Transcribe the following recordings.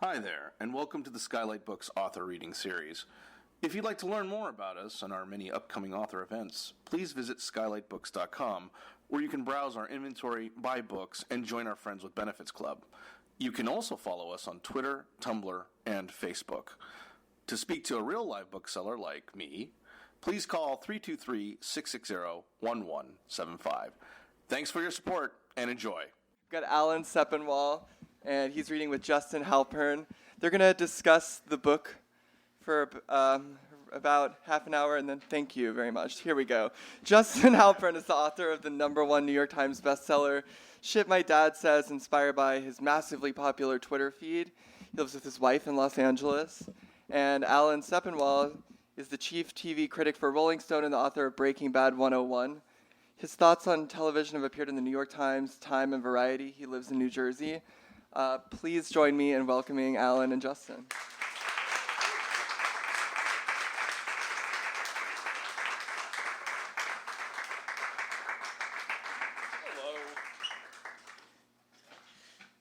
Hi there, and welcome to the Skylight Books author reading series. If you'd like to learn more about us and our many upcoming author events, please visit skylightbooks.com, where you can browse our inventory, buy books, and join our Friends with Benefits Club. You can also follow us on Twitter, Tumblr, and Facebook. To speak to a real live bookseller like me, please call 323-660-1175. Thanks for your support, and enjoy. We've got Alan Sepinwall, and he's reading with Justin Halpern. They're going to discuss the book for about half an hour, and then thank you very much. Here we go. Justin Halpern is the author of the #1 New York Times bestseller, Shit My Dad Says, inspired by his massively popular Twitter feed. He lives with his wife in Los Angeles. And Alan Sepinwall is the chief TV critic for Rolling Stone and the author of Breaking Bad 101. His thoughts on television have appeared in the New York Times, Time, and Variety. He lives in New Jersey. Please join me in welcoming Alan and Justin. Hello.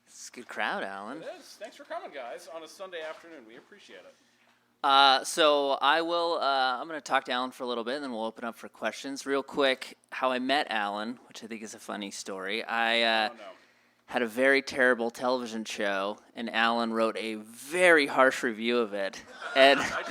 It's a good crowd, Alan. It is. Thanks for coming, guys, on a Sunday afternoon. We appreciate it. So I will, I'm going to talk to Alan for a little bit, and then we'll open up for questions. Real quick, how I met Alan, which I think is a funny story. I had a very terrible television show, and Alan wrote a very harsh review of it. And I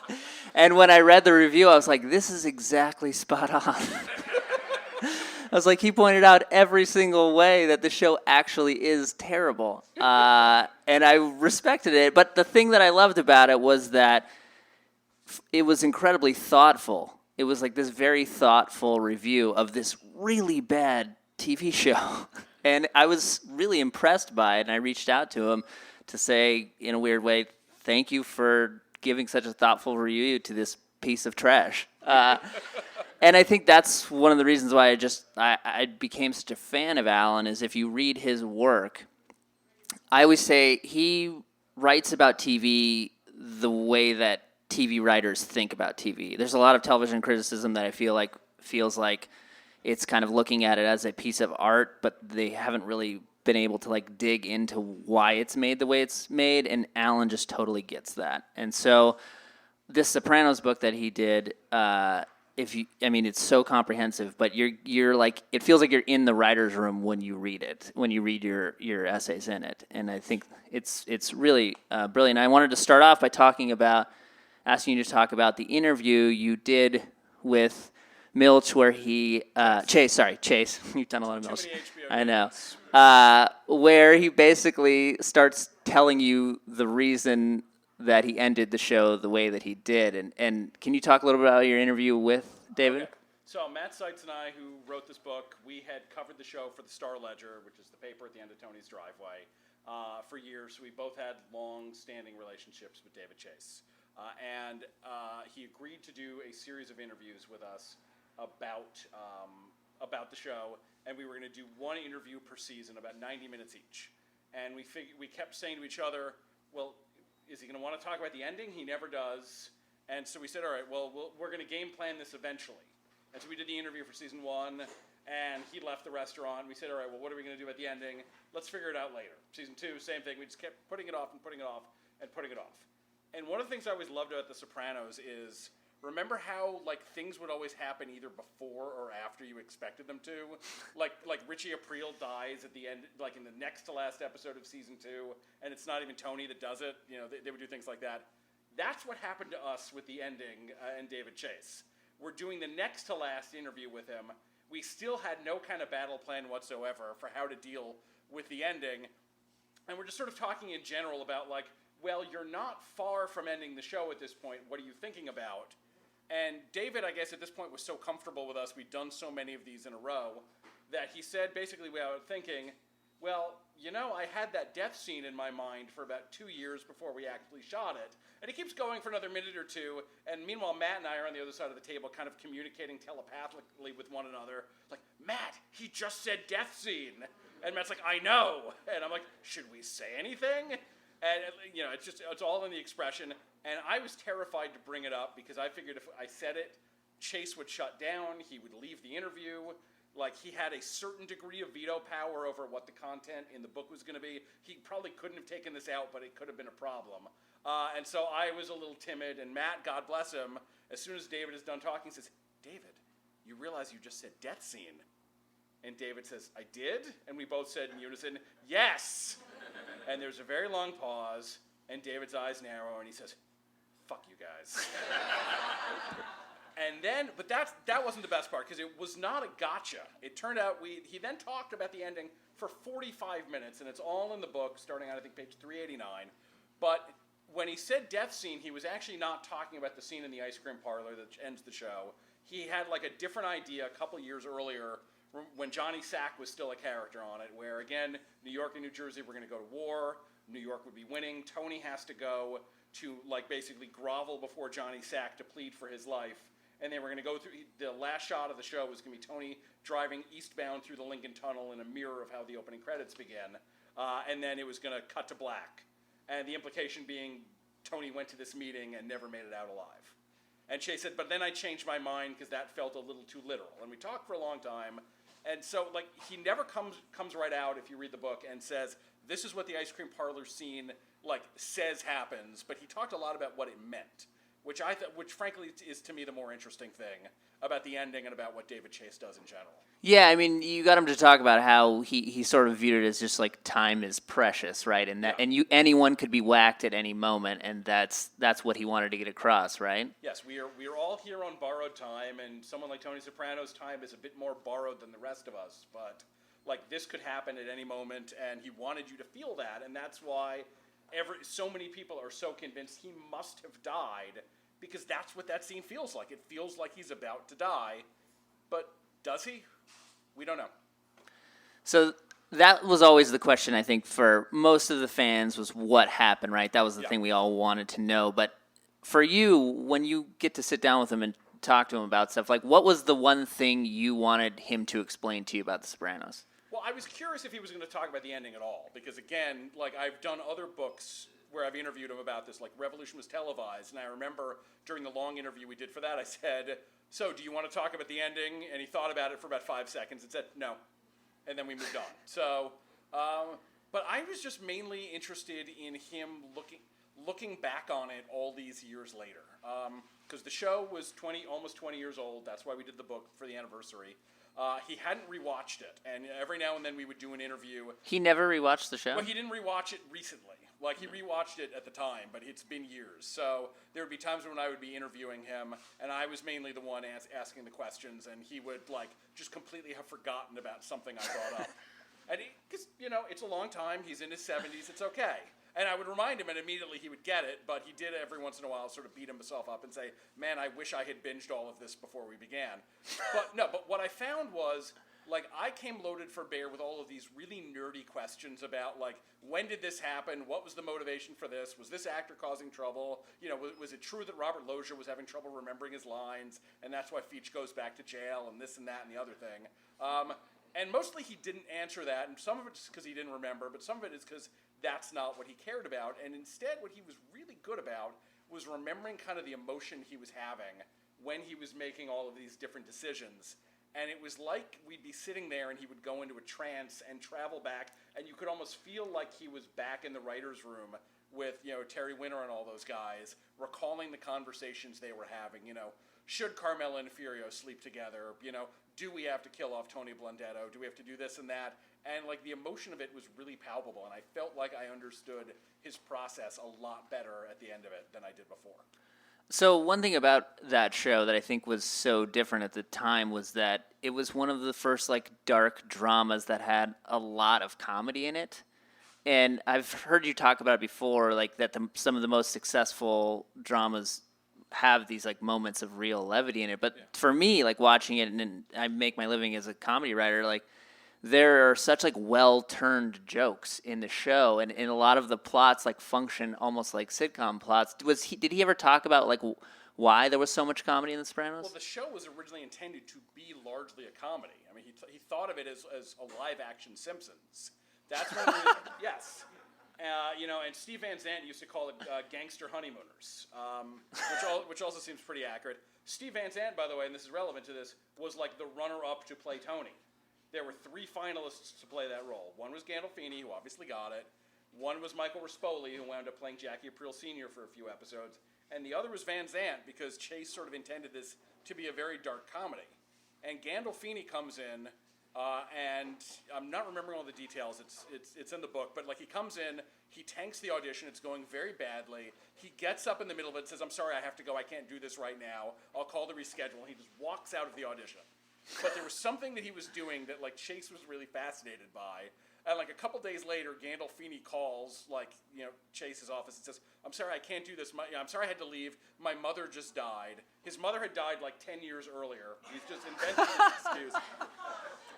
did. And when I read the review, I was like, this is exactly spot on. I was like, he pointed out every single way that the show actually is terrible. And I respected it. But the thing that I loved about it was that it was incredibly thoughtful. It was like this very thoughtful review of this really bad TV show. And I was really impressed by it. And I reached out to him to say, in a weird way, thank you for giving such a thoughtful review to this piece of trash. And I think that's one of the reasons why I became such a fan of Alan, is if you read his work, I always say he writes about TV the way that TV writers think about TV. There's a lot of television criticism that I feel like feels like it's kind of looking at it as a piece of art, but they haven't really been able to like dig into why it's made the way it's made, and Alan just totally gets that. And so this Sopranos book that he did, it's so comprehensive, but you're like, it feels like you're in the writer's room when you read it, when you read your essays in it. And I think it's really brilliant. I wanted to start off by asking you to talk about the interview you did with Milch, where Chase, you've done a lot of Milch. I know. Where he basically starts telling you the reason that he ended the show the way that he did. And can you talk a little bit about your interview with David? Okay. So Matt Seitz and I, who wrote this book, we had covered the show for the Star-Ledger, which is the paper at the end of Tony's driveway, for years. We both had long-standing relationships with David Chase. And he agreed to do a series of interviews with us about the show, and we were going to do one interview per season, about 90 minutes each. And we kept saying to each other, well, is he going to want to talk about the ending? He never does. And so we said, all right, well, we're going to game plan this eventually. And so we did the interview for season 1, and he left the restaurant. We said, all right, well, what are we going to do about the ending? Let's figure it out later. Season 2, same thing. We just kept putting it off and putting it off and putting it off. And one of the things I always loved about The Sopranos is, remember how like things would always happen either before or after you expected them to? Like Richie Aprile dies at the end, like in the next to last episode of season 2, and it's not even Tony that does it. You know, they would do things like that. That's what happened to us with the ending and David Chase. We're doing the next to last interview with him. We still had no kind of battle plan whatsoever for how to deal with the ending. And we're just sort of talking in general about like, well, you're not far from ending the show at this point. What are you thinking about? And David, I guess, at this point was so comfortable with us, we'd done so many of these in a row, that he said basically without thinking, well, you know, I had that death scene in my mind for about 2 years before we actually shot it. And he keeps going for another minute or two, and meanwhile, Matt and I are on the other side of the table kind of communicating telepathically with one another. Like, Matt, he just said death scene. And Matt's like, I know. And I'm like, should we say anything? And, you know, it's all in the expression. And I was terrified to bring it up because I figured if I said it, Chase would shut down, he would leave the interview. like he had a certain degree of veto power over what the content in the book was going to be. He probably couldn't have taken this out, but it could have been a problem. And so I was a little timid, and Matt, God bless him, as soon as David is done talking, says, David, you realize you just said death scene. And David says, I did? And we both said in unison, yes! And there's a very long pause, and David's eyes narrow, and he says, fuck you guys. And then, but that wasn't the best part, because it was not a gotcha. It turned out he then talked about the ending for 45 minutes, and it's all in the book, starting on, I think, page 389. But when he said death scene, he was actually not talking about the scene in the ice cream parlor that ends the show. He had like a different idea a couple years earlier when Johnny Sack was still a character on it, where, again, New York and New Jersey were going to go to war. New York would be winning. Tony has to go to, like, basically grovel before Johnny Sack to plead for his life. And they were going to go through, the last shot of the show was going to be Tony driving eastbound through the Lincoln Tunnel in a mirror of how the opening credits begin. And then it was going to cut to black. And the implication being Tony went to this meeting and never made it out alive. And Chase said, but then I changed my mind because that felt a little too literal. And we talked for a long time. And so, like, he never comes right out, if you read the book, and says, this is what the ice cream parlor scene, like, says happens. But he talked a lot about what it meant, which frankly is to me the more interesting thing about the ending and about what David Chase does in general. Yeah, I mean, you got him to talk about how he sort of viewed it as just like time is precious, right? And that anyone could be whacked at any moment, and that's what he wanted to get across, right? Yes, we are all here on borrowed time, and someone like Tony Soprano's time is a bit more borrowed than the rest of us. But like this could happen at any moment, and he wanted you to feel that, and that's why so many people are so convinced he must have died, because that's what that scene feels like. It feels like he's about to die, but does he? We don't know. So that was always the question, I think, for most of the fans, was what happened, right? That was the thing we all wanted to know. But for you, when you get to sit down with him and talk to him about stuff, like, what was the one thing you wanted him to explain to you about The Sopranos? Well, I was curious if he was going to talk about the ending at all, because, again, like, I've done other books where I've interviewed him about this, like Revolution was televised, and I remember during the long interview we did for that, I said, so do you want to talk about the ending? And he thought about it for about 5 seconds and said, no. And then we moved on. So, but I was just mainly interested in him looking back on it all these years later. Because the show was almost 20 years old. That's why we did the book for the anniversary. He hadn't rewatched it, and every now and then we would do an interview. He never rewatched the show? Well, he didn't rewatch it recently. Like, he rewatched it at the time, but it's been years. So there would be times when I would be interviewing him, and I was mainly the one asking the questions, and he would, like, just completely have forgotten about something I brought up. And because, it's a long time. He's in his 70s. It's okay. And I would remind him, and immediately he would get it, but he did every once in a while sort of beat himself up and say, man, I wish I had binged all of this before we began. But what I found was, like, I came loaded for bear with all of these really nerdy questions about, like, when did this happen? What was the motivation for this? Was this actor causing trouble? Was it true that Robert Loggia was having trouble remembering his lines, and that's why Feach goes back to jail, and this and that and the other thing? And mostly he didn't answer that, and some of it's because he didn't remember, but some of it is because that's not what he cared about. And instead, what he was really good about was remembering kind of the emotion he was having when he was making all of these different decisions. And it was like we'd be sitting there and he would go into a trance and travel back, and you could almost feel like he was back in the writer's room with, Terry Winter and all those guys, recalling the conversations they were having. Should Carmela and Furio sleep together? Do we have to kill off Tony Blundetto? Do we have to do this and that? And, like, the emotion of it was really palpable, and I felt like I understood his process a lot better at the end of it than I did before. So one thing about that show that I think was so different at the time was that it was one of the first, like, dark dramas that had a lot of comedy in it. And I've heard you talk about it before, like, that some of the most successful dramas have these, like, moments of real levity in it. But for me, like, watching it, and I make my living as a comedy writer, like, there are such, like, well-turned jokes in the show, and a lot of the plots, like, function almost like sitcom plots. Did he ever talk about, like, why there was so much comedy in The Sopranos? Well, the show was originally intended to be largely a comedy. I mean, he thought of it as a live-action Simpsons. That's when yes. And Steve Van Zandt used to call it gangster honeymooners, which also seems pretty accurate. Steve Van Zandt, by the way, and this is relevant to this, was like the runner-up to play Tony. there were 3 finalists to play that role. One was Gandolfini, who obviously got it. One was Michael Rispoli, who wound up playing Jackie Aprile Sr. for a few episodes. And the other was Van Zandt, because Chase sort of intended this to be a very dark comedy. And Gandolfini comes in, and I'm not remembering all the details. It's in the book, but like he comes in, he tanks the audition. It's going very badly. He gets up in the middle of it and says, "I'm sorry, I have to go. I can't do this right now. I'll call to reschedule." He just walks out of the audition. But there was something that he was doing that like Chase was really fascinated by. And like a couple days later, Gandolfini calls Chase's office and says, "I'm sorry, I can't do this. I'm sorry, I had to leave. My mother just died." His mother had died like 10 years earlier. He's just inventing this excuse.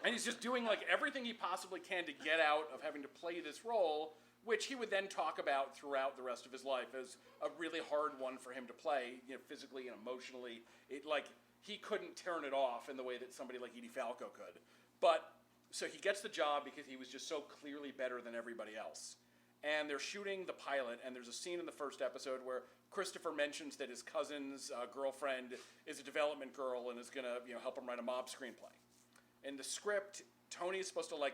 And he's just doing like everything he possibly can to get out of having to play this role, which he would then talk about throughout the rest of his life as a really hard one for him to play, physically and emotionally. He couldn't turn it off in the way that somebody like Edie Falco could. But so he gets the job because he was just so clearly better than everybody else. And they're shooting the pilot, and there's a scene in the first episode where Christopher mentions that his cousin's girlfriend is a development girl and is going to help him write a mob screenplay. In the script, Tony is supposed to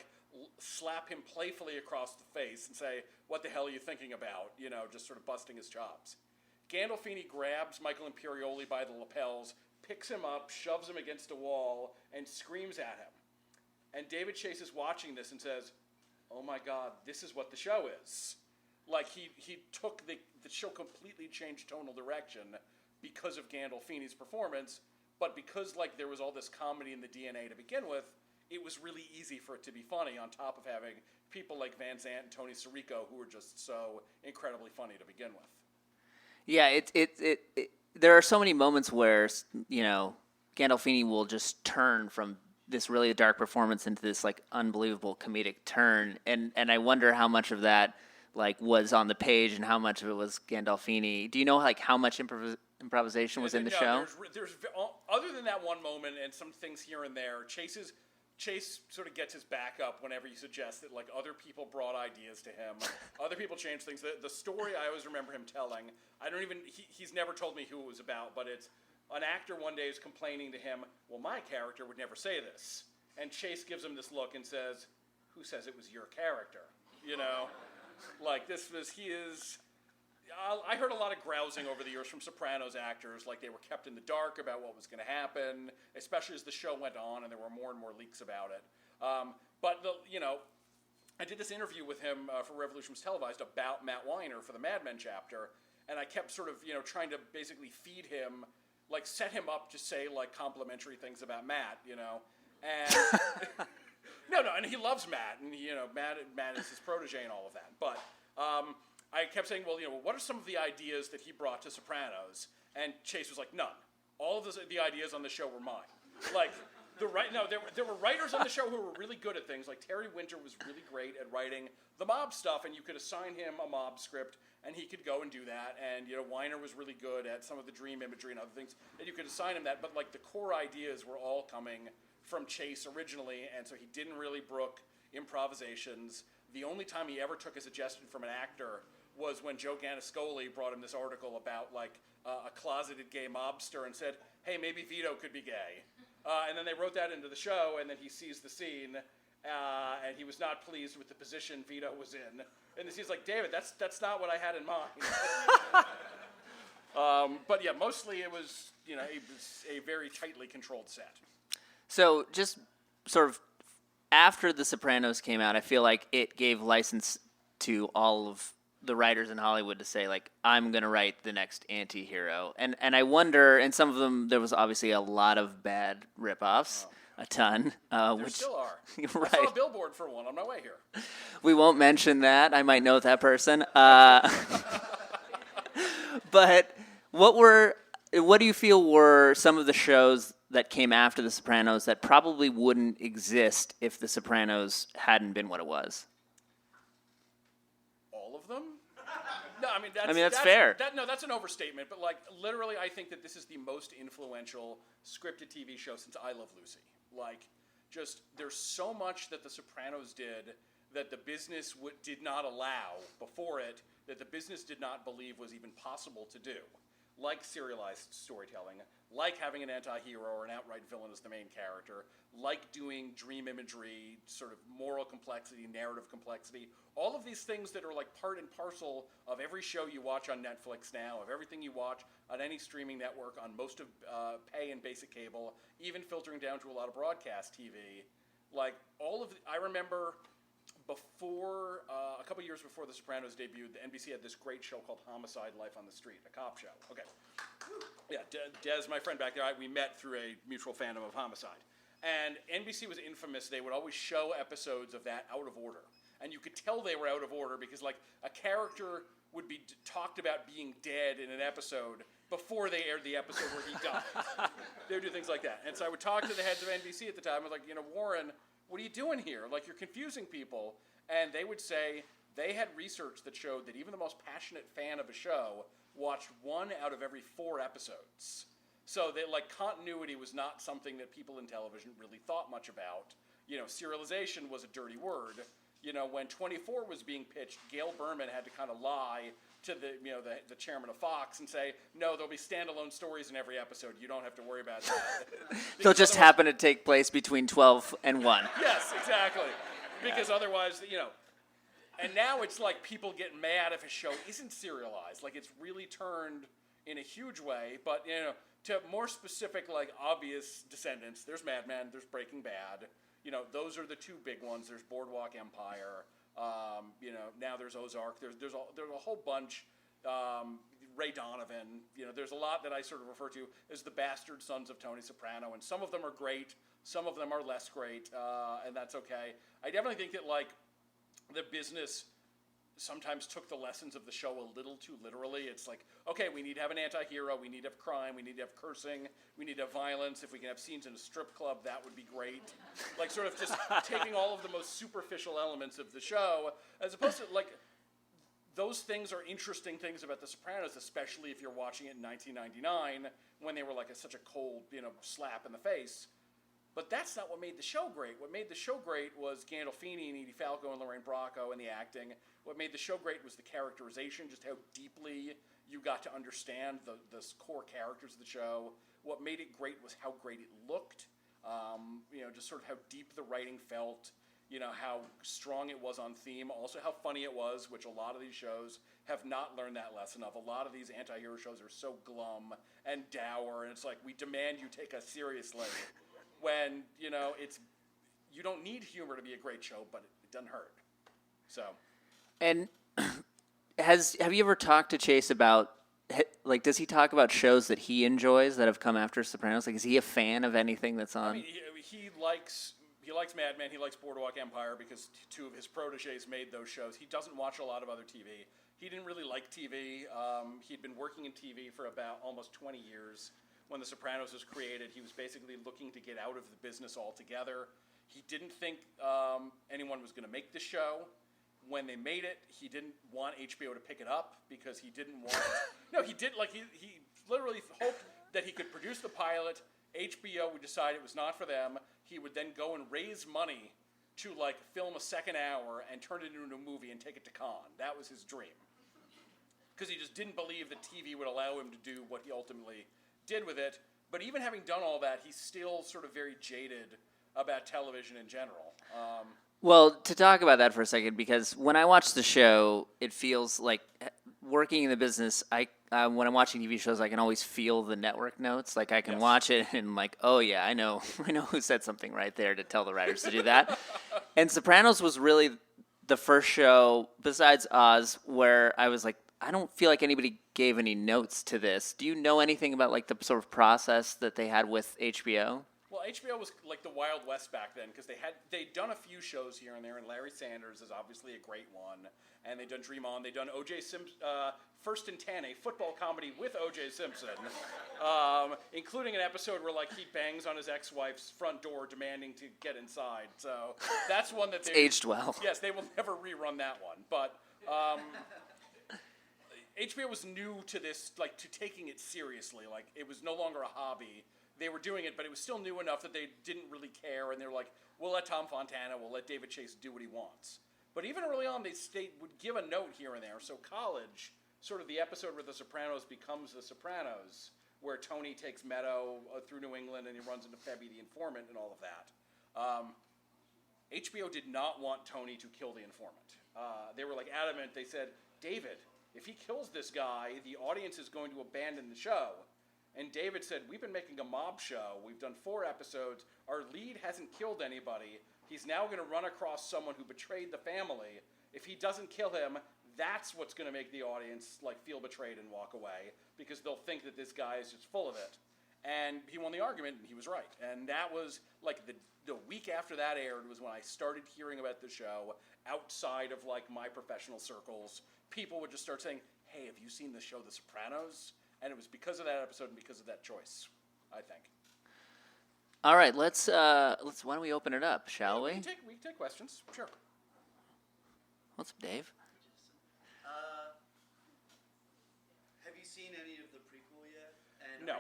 slap him playfully across the face and say, "What the hell are you thinking about?" Just sort of busting his chops. Gandolfini grabs Michael Imperioli by the lapels, picks him up, shoves him against a wall, and screams at him. And David Chase is watching this and says, "Oh my God, this is what the show is." Like he took the show completely changed tonal direction because of Gandolfini's performance, but because there was all this comedy in the DNA to begin with, it was really easy for it to be funny on top of having people like Van Zandt and Tony Sirico who were just so incredibly funny to begin with. Yeah, there are so many moments where Gandolfini will just turn from this really dark performance into this unbelievable comedic turn, and I wonder how much of that was on the page and how much of it was Gandolfini. Do you know how much improvisation was in the show? There's other than that one moment and some things here and there, Chase sort of gets his back up whenever you suggest that other people brought ideas to him, other people changed things. The story I always remember him telling, he's never told me who it was about, but it's an actor one day is complaining to him, "Well, my character would never say this," and Chase gives him this look and says, "Who says it was your character?" I heard a lot of grousing over the years from Sopranos actors, they were kept in the dark about what was going to happen, especially as the show went on and there were more and more leaks about it. I did this interview with him for Revolution Was Televised about Matt Weiner for the Mad Men chapter, and I kept sort of, trying to basically feed him, set him up to say, complimentary things about Matt, and... No, and he loves Matt, and Matt is his protege and all of that. But I kept saying, well, what are some of the ideas that he brought to Sopranos? And Chase was like, none. All of the ideas on the show were mine. There were writers on the show who were really good at things. Terry Winter was really great at writing the mob stuff, and you could assign him a mob script, and he could go and do that. And Weiner was really good at some of the dream imagery and other things, and you could assign him that. But the core ideas were all coming from Chase originally, and so he didn't really brook improvisations. The only time he ever took a suggestion from an actor was when Joe Ganascoli brought him this article about a closeted gay mobster and said, "Hey, maybe Vito could be gay." And then they wrote that into the show, and then he sees the scene, and he was not pleased with the position Vito was in. And he's like, "David, that's not what I had in mind." But yeah, mostly it was a very tightly controlled set. So just sort of after The Sopranos came out, I feel like it gave license to all of the writers in Hollywood to say, I'm going to write the next anti-hero. And I wonder, and some of them, there was obviously a lot of bad rip-offs, a ton. There still are. Right. I saw a billboard for one on my way here. We won't mention that. I might know that person. But what do you feel were some of the shows that came after The Sopranos that probably wouldn't exist if The Sopranos hadn't been what it was? All of them? No, that's fair. That's an overstatement. But literally, I think that this is the most influential scripted TV show since I Love Lucy. There's so much that The Sopranos did that the business did not allow before it, that the business did not believe was even possible to do. like serialized storytelling, like having an anti-hero or an outright villain as the main character, like doing dream imagery, sort of moral complexity, narrative complexity, all of these things that are like part and parcel of every show you watch on Netflix now, of everything you watch on any streaming network, on most of pay and basic cable, even filtering down to a lot of broadcast TV. Like, I remember before, a couple years before The Sopranos debuted, the NBC had this great show called Homicide: Life on the Street, a cop show. Okay. Yeah, Des, my friend back there, we met through a mutual fandom of Homicide. And NBC was infamous. They would always show episodes of that out of order. And you could tell they were out of order because, like, a character would be talked about being dead in an episode before they aired the episode where he died. They would do things like that. And so I would talk to the heads of NBC at the time. I was like, Warren, what are you doing here? Like, you're confusing people. And they would say they had research that showed that even the most passionate fan of a show watched 1 out of every 4 episodes. So that, like, continuity was not something that people in television really thought much about. Serialization was a dirty word. When 24 was being pitched, Gail Berman had to kind of lie to the chairman of Fox and say, no, there'll be standalone stories in every episode. You don't have to worry about that. They'll just happen to take place between 12 and 1. Yes, exactly. Because otherwise, and now it's like people get mad if a show isn't serialized. Like, it's really turned in a huge way. But, to more specific, like, obvious descendants, there's Mad Men, there's Breaking Bad. Those are the 2 big ones. There's Boardwalk Empire. Now there's Ozark. There's a whole bunch. Ray Donovan. There's a lot that I sort of refer to as the bastard sons of Tony Soprano, and some of them are great. Some of them are less great, and that's okay. I definitely think that, like, the business sometimes took the lessons of the show a little too literally. It's like, okay, we need to have an anti-hero, we need to have crime, we need to have cursing, we need to have violence. If we can have scenes in a strip club, that would be great. Like, sort of just taking all of the most superficial elements of the show, as opposed to, like, those things are interesting things about The Sopranos, especially if you're watching it in 1999, when they were like such a cold, slap in the face. But that's not what made the show great. What made the show great was Gandolfini and Edie Falco and Lorraine Bracco and the acting. What made the show great was the characterization, just how deeply you got to understand the core characters of the show. What made it great was how great it looked, just sort of how deep the writing felt, how strong it was on theme, also how funny it was, which a lot of these shows have not learned that lesson of. A lot of these anti-hero shows are so glum and dour, and it's like, we demand you take us seriously. When, you don't need humor to be a great show, but it doesn't hurt. So. And have you ever talked to Chase about, like, does he talk about shows that he enjoys that have come after Sopranos? Like, is he a fan of anything that's on? I mean, he likes Mad Men, he likes Boardwalk Empire because 2 of his proteges made those shows. He doesn't watch a lot of other TV. He didn't really like TV. He'd been working in TV for about almost 20 years. When The Sopranos was created, he was basically looking to get out of the business altogether. He didn't think anyone was going to make the show. When they made it, he didn't want HBO to pick it up because he didn't want... No, he did. Like, he literally hoped that he could produce the pilot. HBO would decide it was not for them. He would then go and raise money to, like, film a second hour and turn it into a movie and take it to Cannes. That was his dream. Because he just didn't believe that TV would allow him to do what he ultimately did with it. But even having done all that, he's still sort of very jaded about television in general. Well, to talk about that for a second, because when I watch the show, it feels like working in the business, when I'm watching TV shows, I can always feel the network notes. Like, I can watch it and, like, oh, yeah, I know who said something right there to tell the writers to do that. And Sopranos was really the first show, besides Oz, where I was like, I don't feel like anybody gave any notes to this. Do you know anything about, like, the sort of process that they had with HBO? Well, HBO was like the Wild West back then because they'd done a few shows here and there, and Larry Sanders is obviously a great one. And they'd done Dream On. They'd done O.J. Simpson, First and 10, a football comedy with O.J. Simpson, including an episode where, like, he bangs on his ex-wife's front door demanding to get inside. So that's one that it's aged well. Yes, they will never rerun that one. But HBO was new to this, like, to taking it seriously. Like, it was no longer a hobby. They were doing it, but it was still new enough that they didn't really care, and they were like, we'll let Tom Fontana, we'll let David Chase do what he wants. But even early on, they would give a note here and there. So College sort of the episode where The Sopranos becomes The Sopranos, where Tony takes Meadow through New England and he runs into Febby the informant and all of that. HBO did not want Tony to kill the informant. They were like adamant. They said, David, if he kills this guy, the audience is going to abandon the show. And David said, we've been making a mob show. We've done 4 episodes. Our lead hasn't killed anybody. He's now going to run across someone who betrayed the family. If he doesn't kill him, that's what's going to make the audience feel betrayed and walk away, because they'll think that this guy is just full of it. And he won the argument, and he was right. And that was the week after that aired was when I started hearing about the show outside of my professional circles. People would just start saying, hey, have you seen the show The Sopranos? And it was because of that episode and because of that choice, I think. All right, let's. Why don't we open it up, shall we? We can take questions. Sure. What's up, Dave? Have you seen any of the prequel yet? And No.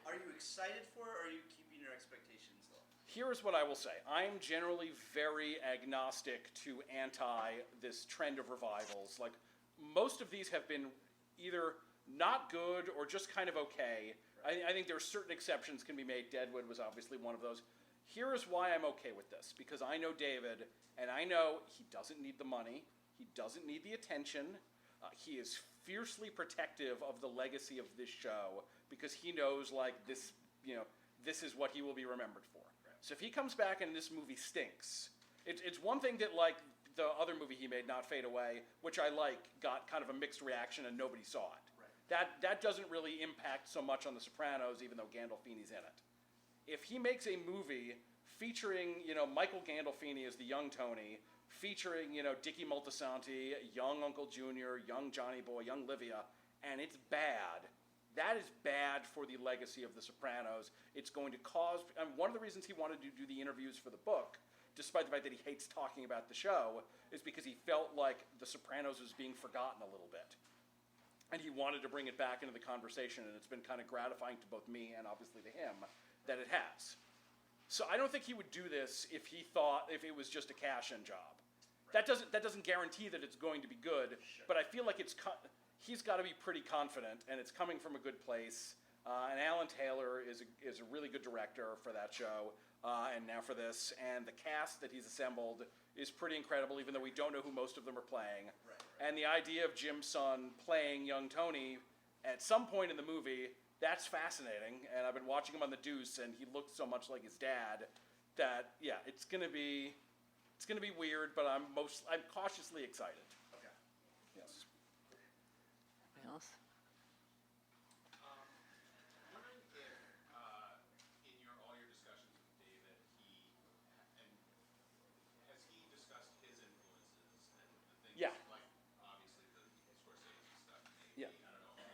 Are you excited for it, or are you keeping your expectations low? Here's what I will say. I'm generally very agnostic to this trend of revivals. Most of these have been either not good or just kind of okay. Right. I think there are certain exceptions can be made. Deadwood was obviously one of those. Here is why I'm okay with this, because I know David, and I know he doesn't need the money. He doesn't need the attention. He is fiercely protective of the legacy of this show, because he knows this is what he will be remembered for. Right. So if he comes back and this movie stinks, it's one thing that the other movie he made, Not Fade Away, which I got kind of a mixed reaction and nobody saw it. Right. That doesn't really impact so much on The Sopranos, even though Gandolfini's in it. If he makes a movie featuring Michael Gandolfini as the young Tony, featuring Dickie Moltisanti, young Uncle Junior, young Johnny Boy, young Livia, and it's bad. That is bad for the legacy of The Sopranos. It's going to cause... one of the reasons he wanted to do the interviews for the book, despite the fact that he hates talking about the show, is because he felt like The Sopranos was being forgotten a little bit. And he wanted to bring it back into the conversation, and it's been kind of gratifying to both me and obviously to him that it has. So I don't think he would do this if it was just a cash-in job. Right. That doesn't guarantee that it's going to be good, sure. But I feel like he's got to be pretty confident, and it's coming from a good place. And Alan Taylor is a really good director for that show, and now for this. And the cast that he's assembled is pretty incredible, even though we don't know who most of them are playing. Right. And the idea of Jim's son playing young Tony at some point in the movie, that's fascinating. And I've been watching him on The Deuce, and he looks so much like his dad that, yeah, it's gonna be weird, but I'm cautiously excited. Okay. Yes. Anything else? Wondering if in all your discussions with David, has he discussed his influences and the things Yeah. Obviously the Scorsese stuff, maybe, Yeah. I don't know.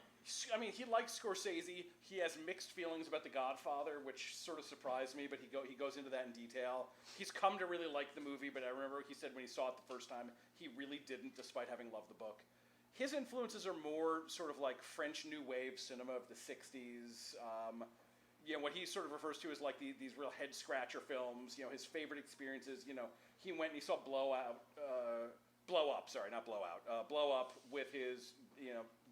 I mean, he likes Scorsese. He has mixed feelings about The Godfather, which sort of surprised me, but he goes into that in detail. He's come to really like the movie, but I remember he said when he saw it the first time, he really didn't, despite having loved the book. His influences are more sort of like French New Wave cinema of the 60s. What he sort of refers to as these real head-scratcher films. His favorite experiences, he went and he saw Blow Up with his,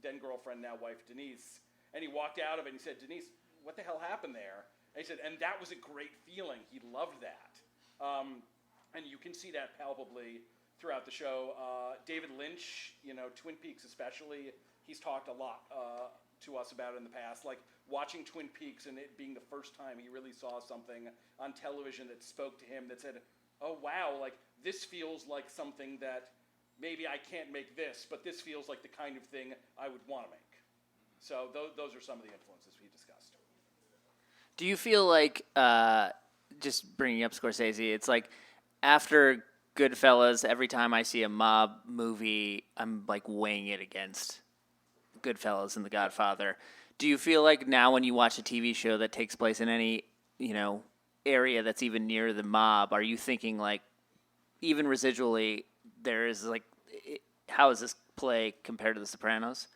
then girlfriend, now wife, Denise. And he walked out of it and he said, Denise, what the hell happened there? And he said, and that was a great feeling. He loved that. And you can see that palpably throughout the show. David Lynch, Twin Peaks especially, he's talked a lot to us about it in the past. Watching Twin Peaks and it being the first time he really saw something on television that spoke to him, that said, oh wow, this feels like something that maybe I can't make this, but this feels like the kind of thing I would want to make. So those are some of the influences we discussed. Do you feel like, just bringing up Scorsese, it's like after Goodfellas, every time I see a mob movie, I'm weighing it against Goodfellas and The Godfather. Do you feel like now when you watch a TV show that takes place in any, area that's even near the mob, are you thinking even residually, there is how does this play compared to The Sopranos?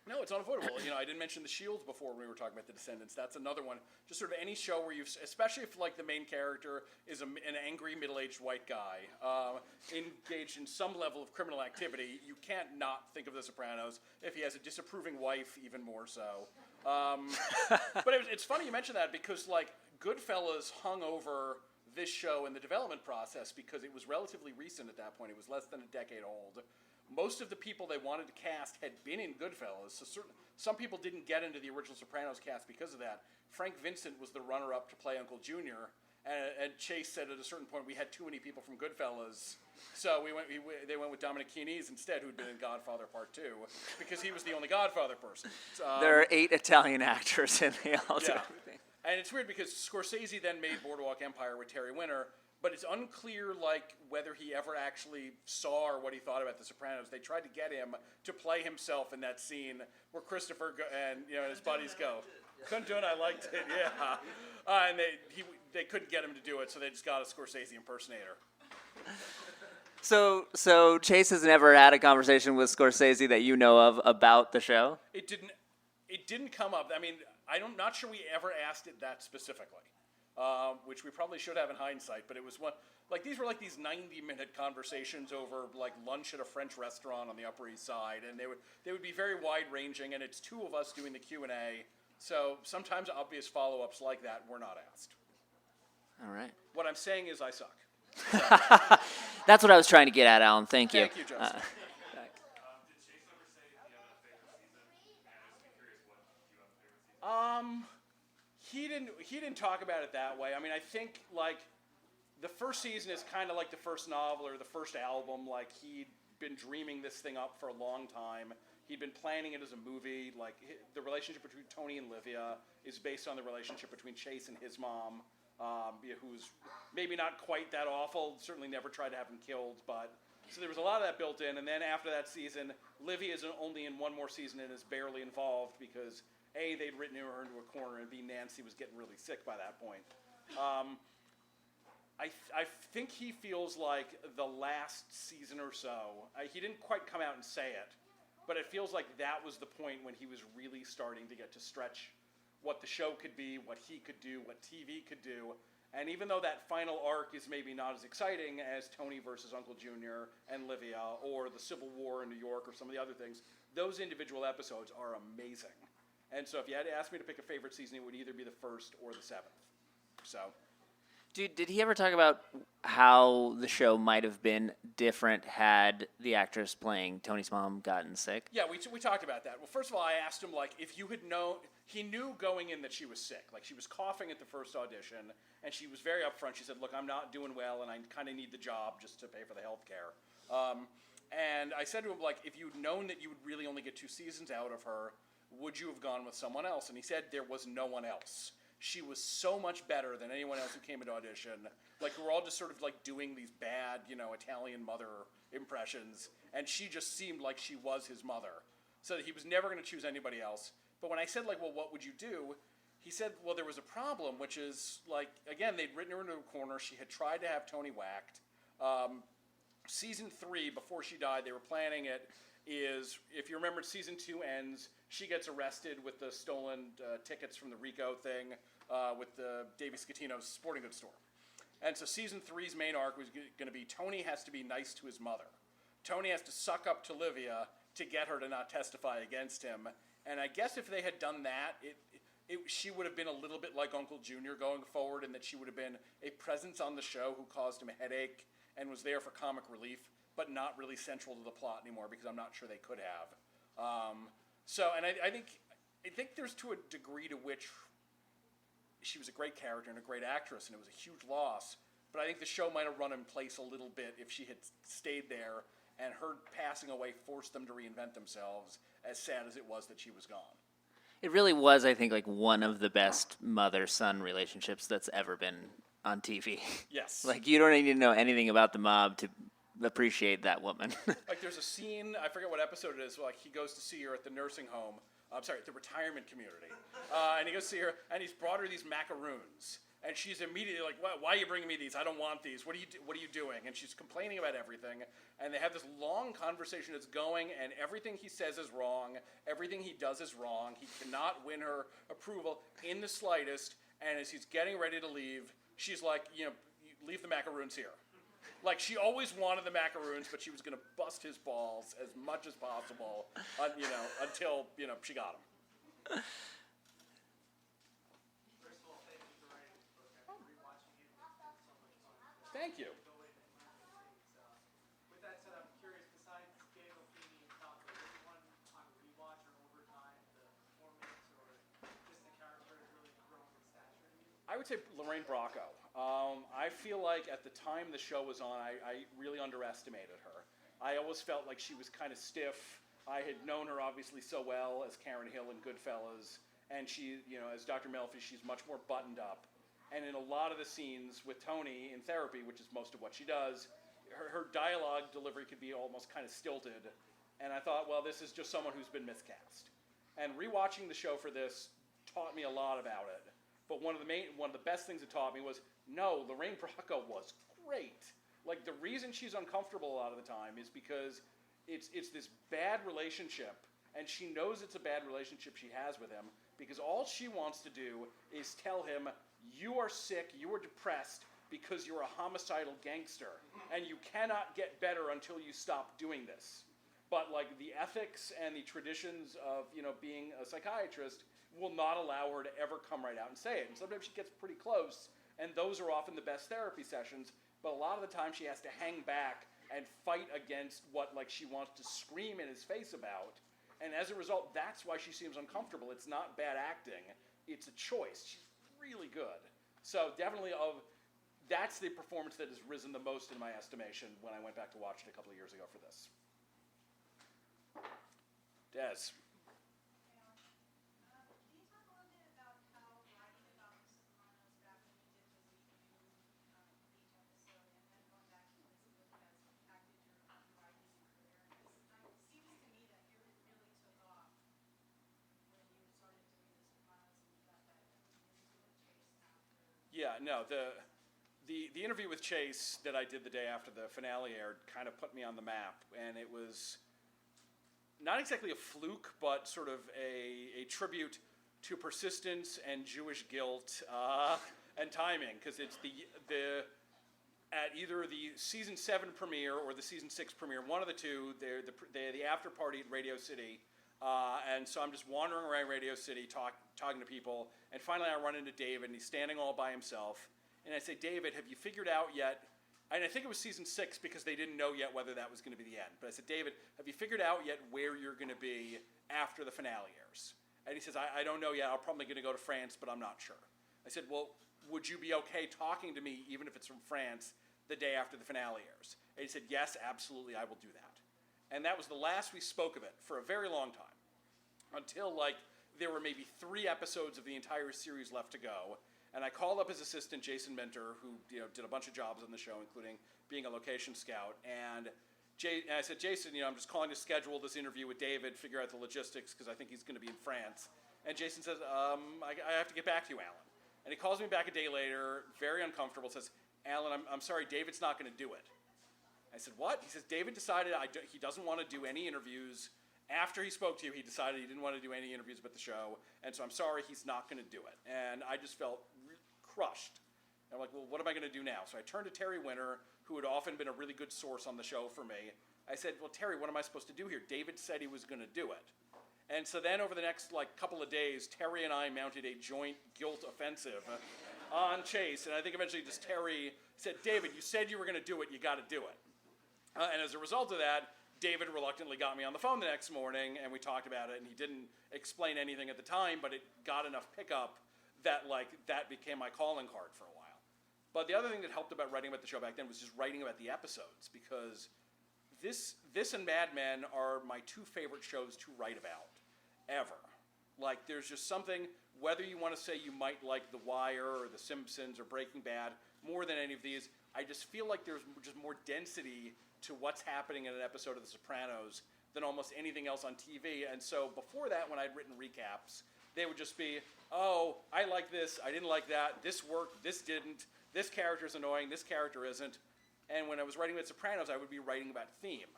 No, it's unavoidable. I didn't mention the Shields before when we were talking about the Descendants. That's another one. Just sort of any show where especially if like the main character is an angry middle-aged white guy engaged in some level of criminal activity, you can't not think of The Sopranos. If he has a disapproving wife, even more so. But it's funny you mention that because like Goodfellas hung over this show in the development process because it was relatively recent at that point. It was less than a decade old. Most of the people they wanted to cast had been in Goodfellas, so some people didn't get into the original Sopranos cast because of that. Frank Vincent was the runner-up to play Uncle Junior, and Chase said at a certain point we had too many people from Goodfellas, so they went with Dominic Chianese instead, who'd been in Godfather Part 2, because he was the only Godfather person. There are 8 Italian actors, and they all do Yeah. everything. And it's weird because Scorsese then made Boardwalk Empire with Terry Winter, but it's unclear like whether he ever actually saw or what he thought about The Sopranos. They tried to get him to play himself in that scene where Christopher and his buddies go. Couldn't do it. I liked it. Yeah, and they couldn't get him to do it, so they just got a Scorsese impersonator. So Chase has never had a conversation with Scorsese that you know of about the show? It didn't come up. I mean, I'm not sure we ever asked it that specifically. Which we probably should have in hindsight, but it was these were like these 90-minute conversations over like lunch at a French restaurant on the Upper East Side, and they would be very wide-ranging, and it's two of us doing the Q&A, so sometimes obvious follow-ups like that were not asked. All right. What I'm saying is I suck. That's what I was trying to get at, Alan. Thank you. Thank you, Justin. Did Chase ever say if you have a favorite season? And I was curious what you have a favorite season. He didn't talk about it that way. I mean, I think like the first season is kind of like the first novel or the first album. Like he'd been dreaming this thing up for a long time. He'd been planning it as a movie. Like the relationship between Tony and Livia is based on the relationship between Chase and his mom, who's maybe not quite that awful. Certainly never tried to have him killed, but so there was a lot of that built in. And then after that season, Livia is only in one more season and is barely involved because A, they'd written her into a corner, and B, Nancy was getting really sick by that point. I think he feels like the last season or so, he didn't quite come out and say it, but it feels like that was the point when he was really starting to get to stretch what the show could be, what he could do, what TV could do. And even though that final arc is maybe not as exciting as Tony versus Uncle Junior and Livia, or the Civil War in New York, or some of the other things, those individual episodes are amazing. And so if you had to ask me to pick a favorite season, it would either be the first or the 7th. So, Did he ever talk about how the show might have been different had the actress playing Tony's mom gotten sick? yeah, we talked about that. Well, first of all, I asked him, like, if you had known, he knew going in that she was sick. Like, she was coughing at the first audition, and she was very upfront. She said, look, I'm not doing well, and I kind of need the job just to pay for the health care. And I said to him, like, if you'd known that you would really only get 2 seasons out of her, would you have gone with someone else? And he said there was no one else. She was so much better than anyone else who came into audition. Like, we're all just sort of like doing these bad, Italian mother impressions, and she just seemed like she was his mother. So he was never going to choose anybody else. But when I said, like, well, what would you do? He said, well, there was a problem, which is, like, again, they'd written her into a corner. She had tried to have Tony whacked. Season 3, before she died, they were planning it, is, if you remember, season 2 ends, she gets arrested with the stolen tickets from the Rico thing with the Davy Scatino's sporting goods store. And so season 3's main arc was going to be Tony has to be nice to his mother. Tony has to suck up to Livia to get her to not testify against him. And I guess if they had done that, she would have been a little bit like Uncle Junior going forward, in that she would have been a presence on the show who caused him a headache and was there for comic relief, but not really central to the plot anymore, because I'm not sure they could have. I think there's to a degree to which she was a great character and a great actress, and it was a huge loss. But I think the show might have run in place a little bit if she had stayed there, and her passing away forced them to reinvent themselves, as sad as it was that she was gone. It really was, I think, like one of the best mother-son relationships that's ever been on TV. Yes. Like, you don't need to know anything about the mob to appreciate that woman. Like, there's a scene, I forget what episode it is, like he goes to see her at the nursing home, at the retirement community. And he goes to see her, and he's brought her these macaroons. And she's immediately like, why are you bringing me these? I don't want these. What are you doing? And she's complaining about everything. And they have this long conversation that's going, and everything he says is wrong. Everything he does is wrong. He cannot win her approval in the slightest. And as he's getting ready to leave, she's like, leave the macaroons here. Like, she always wanted the macaroons, but she was going to bust his balls as much as possible, until, she got them. Thank you. With that said, I'm curious, besides Gail, Feeny, and Taco, is anyone on rewatch or overtime, the performance, or just the character has really grown in stature to you? I would say Lorraine Bracco. I feel like at the time the show was on, I really underestimated her. I always felt like she was kind of stiff. I had known her obviously so well as Karen Hill in Goodfellas, and she, as Dr. Melfi, she's much more buttoned up. And in a lot of the scenes with Tony in therapy, which is most of what she does, her dialogue delivery could be almost kind of stilted. And I thought, well, this is just someone who's been miscast. And rewatching the show for this taught me a lot about it. But one of the best things it taught me was, no, Lorraine Bracco was great. Like, the reason she's uncomfortable a lot of the time is because it's this bad relationship, and she knows it's a bad relationship she has with him, because all she wants to do is tell him, you are sick, you are depressed because you're a homicidal gangster, and you cannot get better until you stop doing this. But like the ethics and the traditions of being a psychiatrist will not allow her to ever come right out and say it. And sometimes she gets pretty close, and those are often the best therapy sessions. But a lot of the time she has to hang back and fight against what she wants to scream in his face about. And as a result, that's why she seems uncomfortable. It's not bad acting; it's a choice. She's really good. So definitely that's the performance that has risen the most in my estimation when I went back to watch it a couple of years ago for this. Des. Can you talk a little bit about how writing about the Sopranos back when you did those interviews each episode, and then going back to listen to it has impacted your writing career? It seems to me that yours really took off when you started doing the Sopranos and you got that interview with Chase after. Yeah, no, the interview with Chase that I did the day after the finale aired kind of put me on the map, and it was not exactly a fluke, but sort of a tribute to persistence and Jewish guilt and timing, because it's at either the season 7 premiere or the season 6 premiere, one of the two, they're the after party at Radio City, and so I'm just wandering around Radio City talking to people, and finally I run into David, and he's standing all by himself, and I say, David, have you figured out yet? And I think it was season 6 because they didn't know yet whether that was going to be the end. But I said, David, have you figured out yet where you're going to be after the finale airs? And he says, I don't know yet. I'm probably going to go to France, but I'm not sure. I said, well, would you be okay talking to me, even if it's from France, the day after the finale airs? And he said, yes, absolutely, I will do that. And that was the last we spoke of it for a very long time, until there were maybe 3 episodes of the entire series left to go. And I called up his assistant, Jason Mentor, who did a bunch of jobs on the show, including being a location scout. And I said, Jason, I'm just calling to schedule this interview with David, figure out the logistics, because I think he's going to be in France. And Jason says, I have to get back to you, Alan. And he calls me back a day later, very uncomfortable, says, Alan, I'm sorry, David's not going to do it. I said, what? He says, David decided he doesn't want to do any interviews. After he spoke to you, he decided he didn't want to do any interviews about the show. And so I'm sorry, he's not going to do it. And I just felt crushed. And I'm like, well, what am I going to do now? So I turned to Terry Winter, who had often been a really good source on the show for me. I said, well, Terry, what am I supposed to do here? David said he was going to do it. And so then over the next couple of days, Terry and I mounted a joint guilt offensive on Chase. And I think eventually just Terry said, David, you said you were going to do it. You got to do it. And as a result of that, David reluctantly got me on the phone the next morning, and we talked about it, and he didn't explain anything at the time, but it got enough pickup that that became my calling card for a while. But the other thing that helped about writing about the show back then was just writing about the episodes, because this and Mad Men are my 2 favorite shows to write about, ever. There's just something, whether you want to say you might like The Wire or The Simpsons or Breaking Bad more than any of these, I just feel like there's just more density to what's happening in an episode of The Sopranos than almost anything else on TV. And so before that, when I'd written recaps, they would just be, oh, I like this, I didn't like that, this worked, this didn't, this character's annoying, this character isn't. And when I was writing with Sopranos, I would be writing about theme.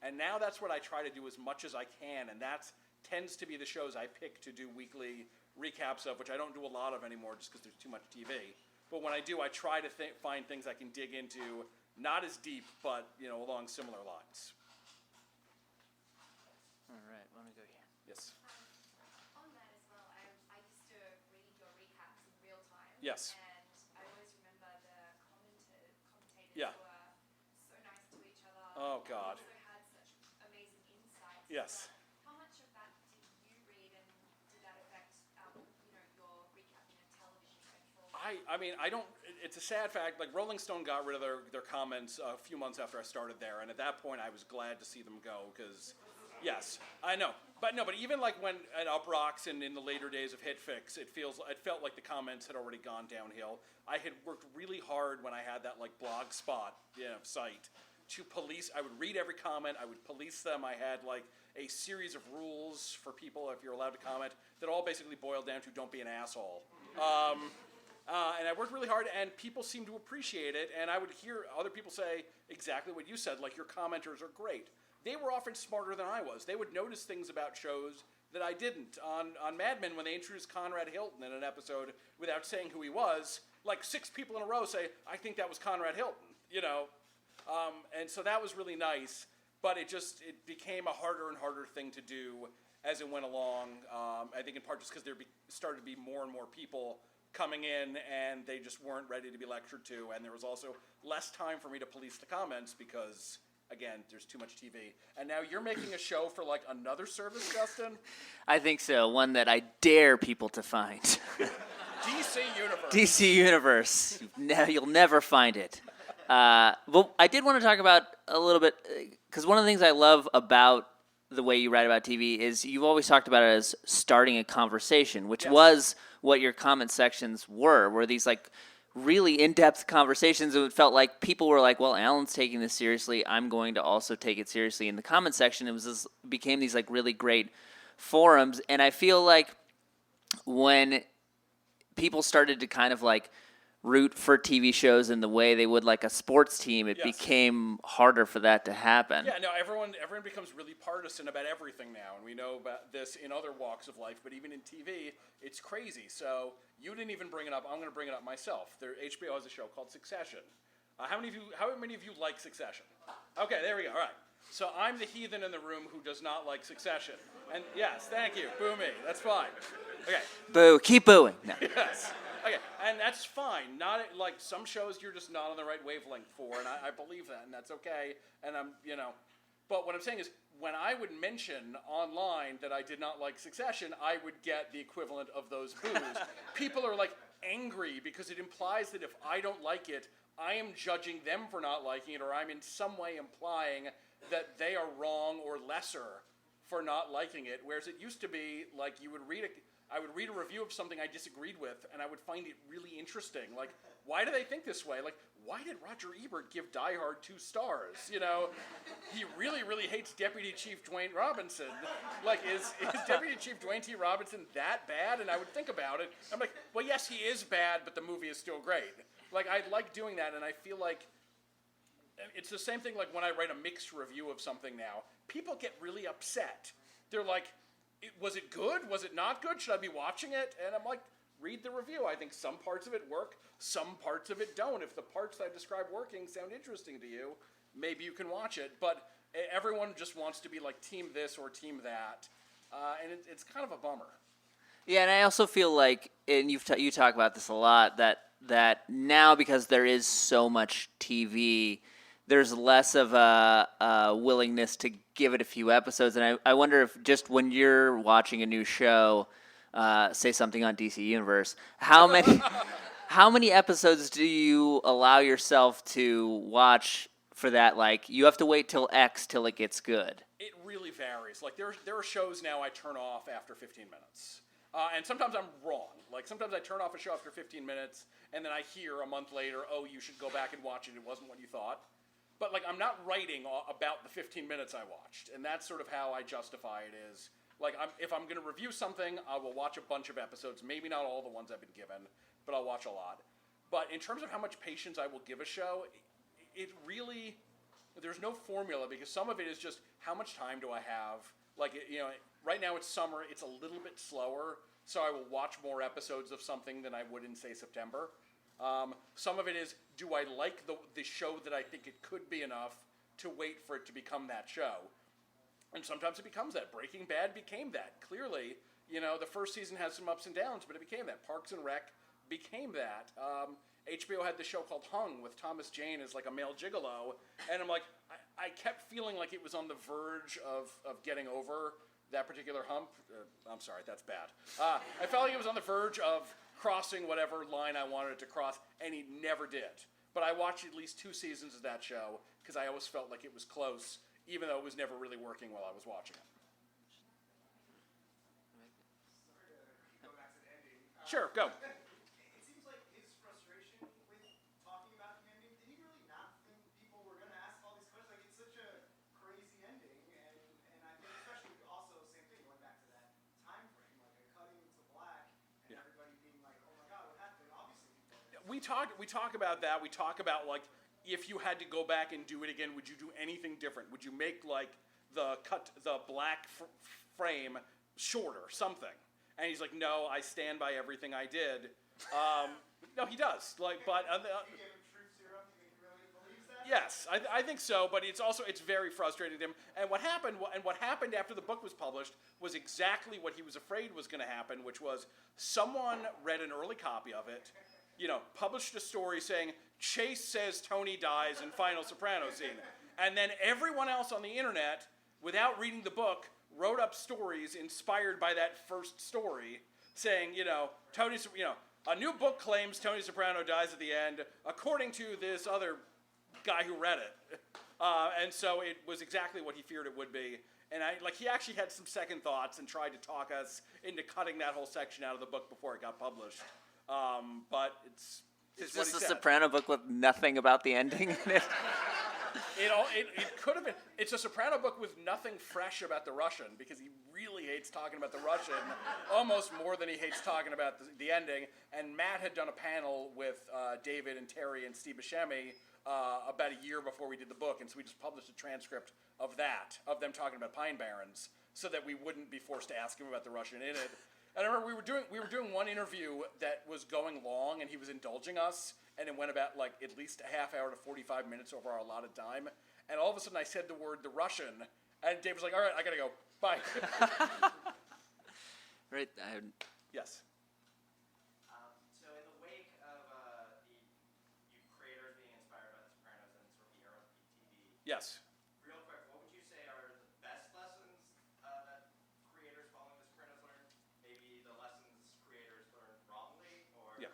And now that's what I try to do as much as I can, and that tends to be the shows I pick to do weekly recaps of, which I don't do a lot of anymore just because there's too much TV. But when I do, I try to find things I can dig into, not as deep, but along similar lines. All right, let me go here. Yes. On that as well, I used to read your recaps in real time. Yes. And I always remember the commentators Yeah. were so nice to each other. Oh, God. And also had such amazing insights. Yes. How much of that did you read, and did that affect, your recapping of television going forward? I mean, I don't. It's a sad fact. Like Rolling Stone got rid of their comments a few months after I started there, and at that point, I was glad to see them go because, yes, I know. But even like when at Uprocks and in the later days of HitFix, it felt like the comments had already gone downhill. I had worked really hard when I had that like blog spot site to police. I would read every comment. I would police them. I had like a series of rules for people if you're allowed to comment that all basically boiled down to don't be an asshole. And I worked really hard, and people seemed to appreciate it, and I would hear other people say exactly what you said, like your commenters are great. They were often smarter than I was. They would notice things about shows that I didn't. On Mad Men, when they introduced Conrad Hilton in an episode without saying who he was, like 6 people in a row say, I think that was Conrad Hilton, and so that was really nice, but it became a harder and harder thing to do as it went along. I think in part just because there started to be more and more people coming in, and they just weren't ready to be lectured to, and there was also less time for me to police the comments because, again, there's too much TV. And now you're making a show for like another service, Justin? I think so. One that I dare people to find. DC Universe. DC Universe. You'll never find it. Well, I did want to talk about a little bit, because one of the things I love about the way you write about TV is you've always talked about it as starting a conversation, which was what your comment sections were these like really in-depth conversations. It felt like people were like, well, Alan's taking this seriously, I'm going to also take it seriously. In the comment section, it became these like really great forums, and I feel like when people started to kind of like root for TV shows in the way they would like a sports team, it became harder for that to happen. Yeah, no, everyone becomes really partisan about everything now, and we know about this in other walks of life, but even in TV, it's crazy. So you didn't even bring it up. I'm going to bring it up myself. HBO has a show called Succession. How many of you like Succession? Okay, there we go. All right. So I'm the heathen in the room who does not like Succession. And yes, thank you. Boo me. That's fine. Okay. Boo. Keep booing. No. Yes. Okay, and that's fine. Not like some shows you're just not on the right wavelength for, and I believe that, and that's okay. And but what I'm saying is, when I would mention online that I did not like Succession, I would get the equivalent of those boos. People are like angry because it implies that if I don't like it, I am judging them for not liking it, or I'm in some way implying that they are wrong or lesser for not liking it. Whereas it used to be like I would read a review of something I disagreed with, and I would find it really interesting. Like, why do they think this way? Like, why did Roger Ebert give Die Hard 2 stars? He really, really hates Deputy Chief Dwayne Robinson. Like, is Deputy Chief Dwayne T. Robinson that bad? And I would think about it. I'm like, well, yes, he is bad, but the movie is still great. Like, I like doing that, and I feel like it's the same thing like when I write a mixed review of something now. People get really upset. They're like, was it good? Was it not good? Should I be watching it? And I'm like, read the review. I think some parts of it work, some parts of it don't. If the parts I describe working sound interesting to you, maybe you can watch it. But everyone just wants to be like team this or team that, and it's kind of a bummer. Yeah, and I also feel like, and you talk about this a lot, that now because there is so much TV, there's less of a willingness to give it a few episodes. And I wonder if just when you're watching a new show, say something on DC Universe, how many episodes do you allow yourself to watch for that? Like, you have to wait till X till it gets good. It really varies. Like, there are shows now I turn off after 15 minutes. And sometimes I'm wrong. Like, sometimes I turn off a show after 15 minutes, and then I hear a month later, oh, you should go back and watch it. It wasn't what you thought. But, like, I'm not writing about the 15 minutes I watched. And that's sort of how I justify it is. Like, if I'm going to review something, I will watch a bunch of episodes. Maybe not all the ones I've been given, but I'll watch a lot. But in terms of how much patience I will give a show, it really, there's no formula, because some of it is just how much time do I have? Like, right now it's summer, it's a little bit slower, so I will watch more episodes of something than I would in, say, September. Some of it is, do I like the show that I think it could be enough to wait for it to become that show? And sometimes it becomes that. Breaking Bad became that. Clearly, the first season has some ups and downs, but it became that. Parks and Rec became that. HBO had the show called Hung with Thomas Jane as like a male gigolo, and I'm like, I kept feeling like it was on the verge of getting over that particular hump. I'm sorry, that's bad. I felt like it was on the verge of crossing whatever line I wanted it to cross, and he never did. But I watched at least 2 seasons of that show because I always felt like it was close, even though it was never really working while I was watching it. Go back to the ending. Sure, go. It seems like his frustration with talking about the ending, did he really not think people were going to ask all these questions? Like, it's such a crazy ending, and I think especially also, same thing, going back to that time frame, like a cutting to black, and everybody being like, oh my God, what happened? Obviously, We talk about that. We talk about, like, if you had to go back and do it again, would you do anything different? Would you make, like, the black frame shorter, something? And he's like, no, I stand by everything I did. No, he does. Like, but you gave him truth serum. Do you think he really believes that? yes, I think so. But it's very frustrating to him. And what happened after the book was published was exactly what he was afraid was going to happen, which was someone read an early copy of it, published a story saying, Chase says Tony dies in final Soprano scene. And then everyone else on the internet, without reading the book, wrote up stories inspired by that first story, saying, a new book claims Tony Soprano dies at the end, according to this other guy who read it. And so it was exactly what he feared it would be. And he actually had some second thoughts and tried to talk us into cutting that whole section out of the book before it got published. But it's Is what this he a said. Soprano book with nothing about the ending in it? It could have been. It's a Soprano book with nothing fresh about the Russian, because he really hates talking about the Russian almost more than he hates talking about the ending. And Matt had done a panel with David and Terry and Steve Buscemi about a year before we did the book, and so we just published a transcript of them talking about Pine Barrens, so that we wouldn't be forced to ask him about the Russian in it. And I remember we were doing one interview that was going long, and he was indulging us, and it went about at least a half hour to 45 minutes over our allotted time. And all of a sudden I said the word the Russian, and Dave was like, all right, I gotta go, bye. Right. Yes. So in the wake of you creators being inspired by The Sopranos and sort of the era of TV, Yes. real quick, what would you say are the best lessons that creators following The Sopranos learned? Maybe the lessons creators learned wrongly, or Yeah.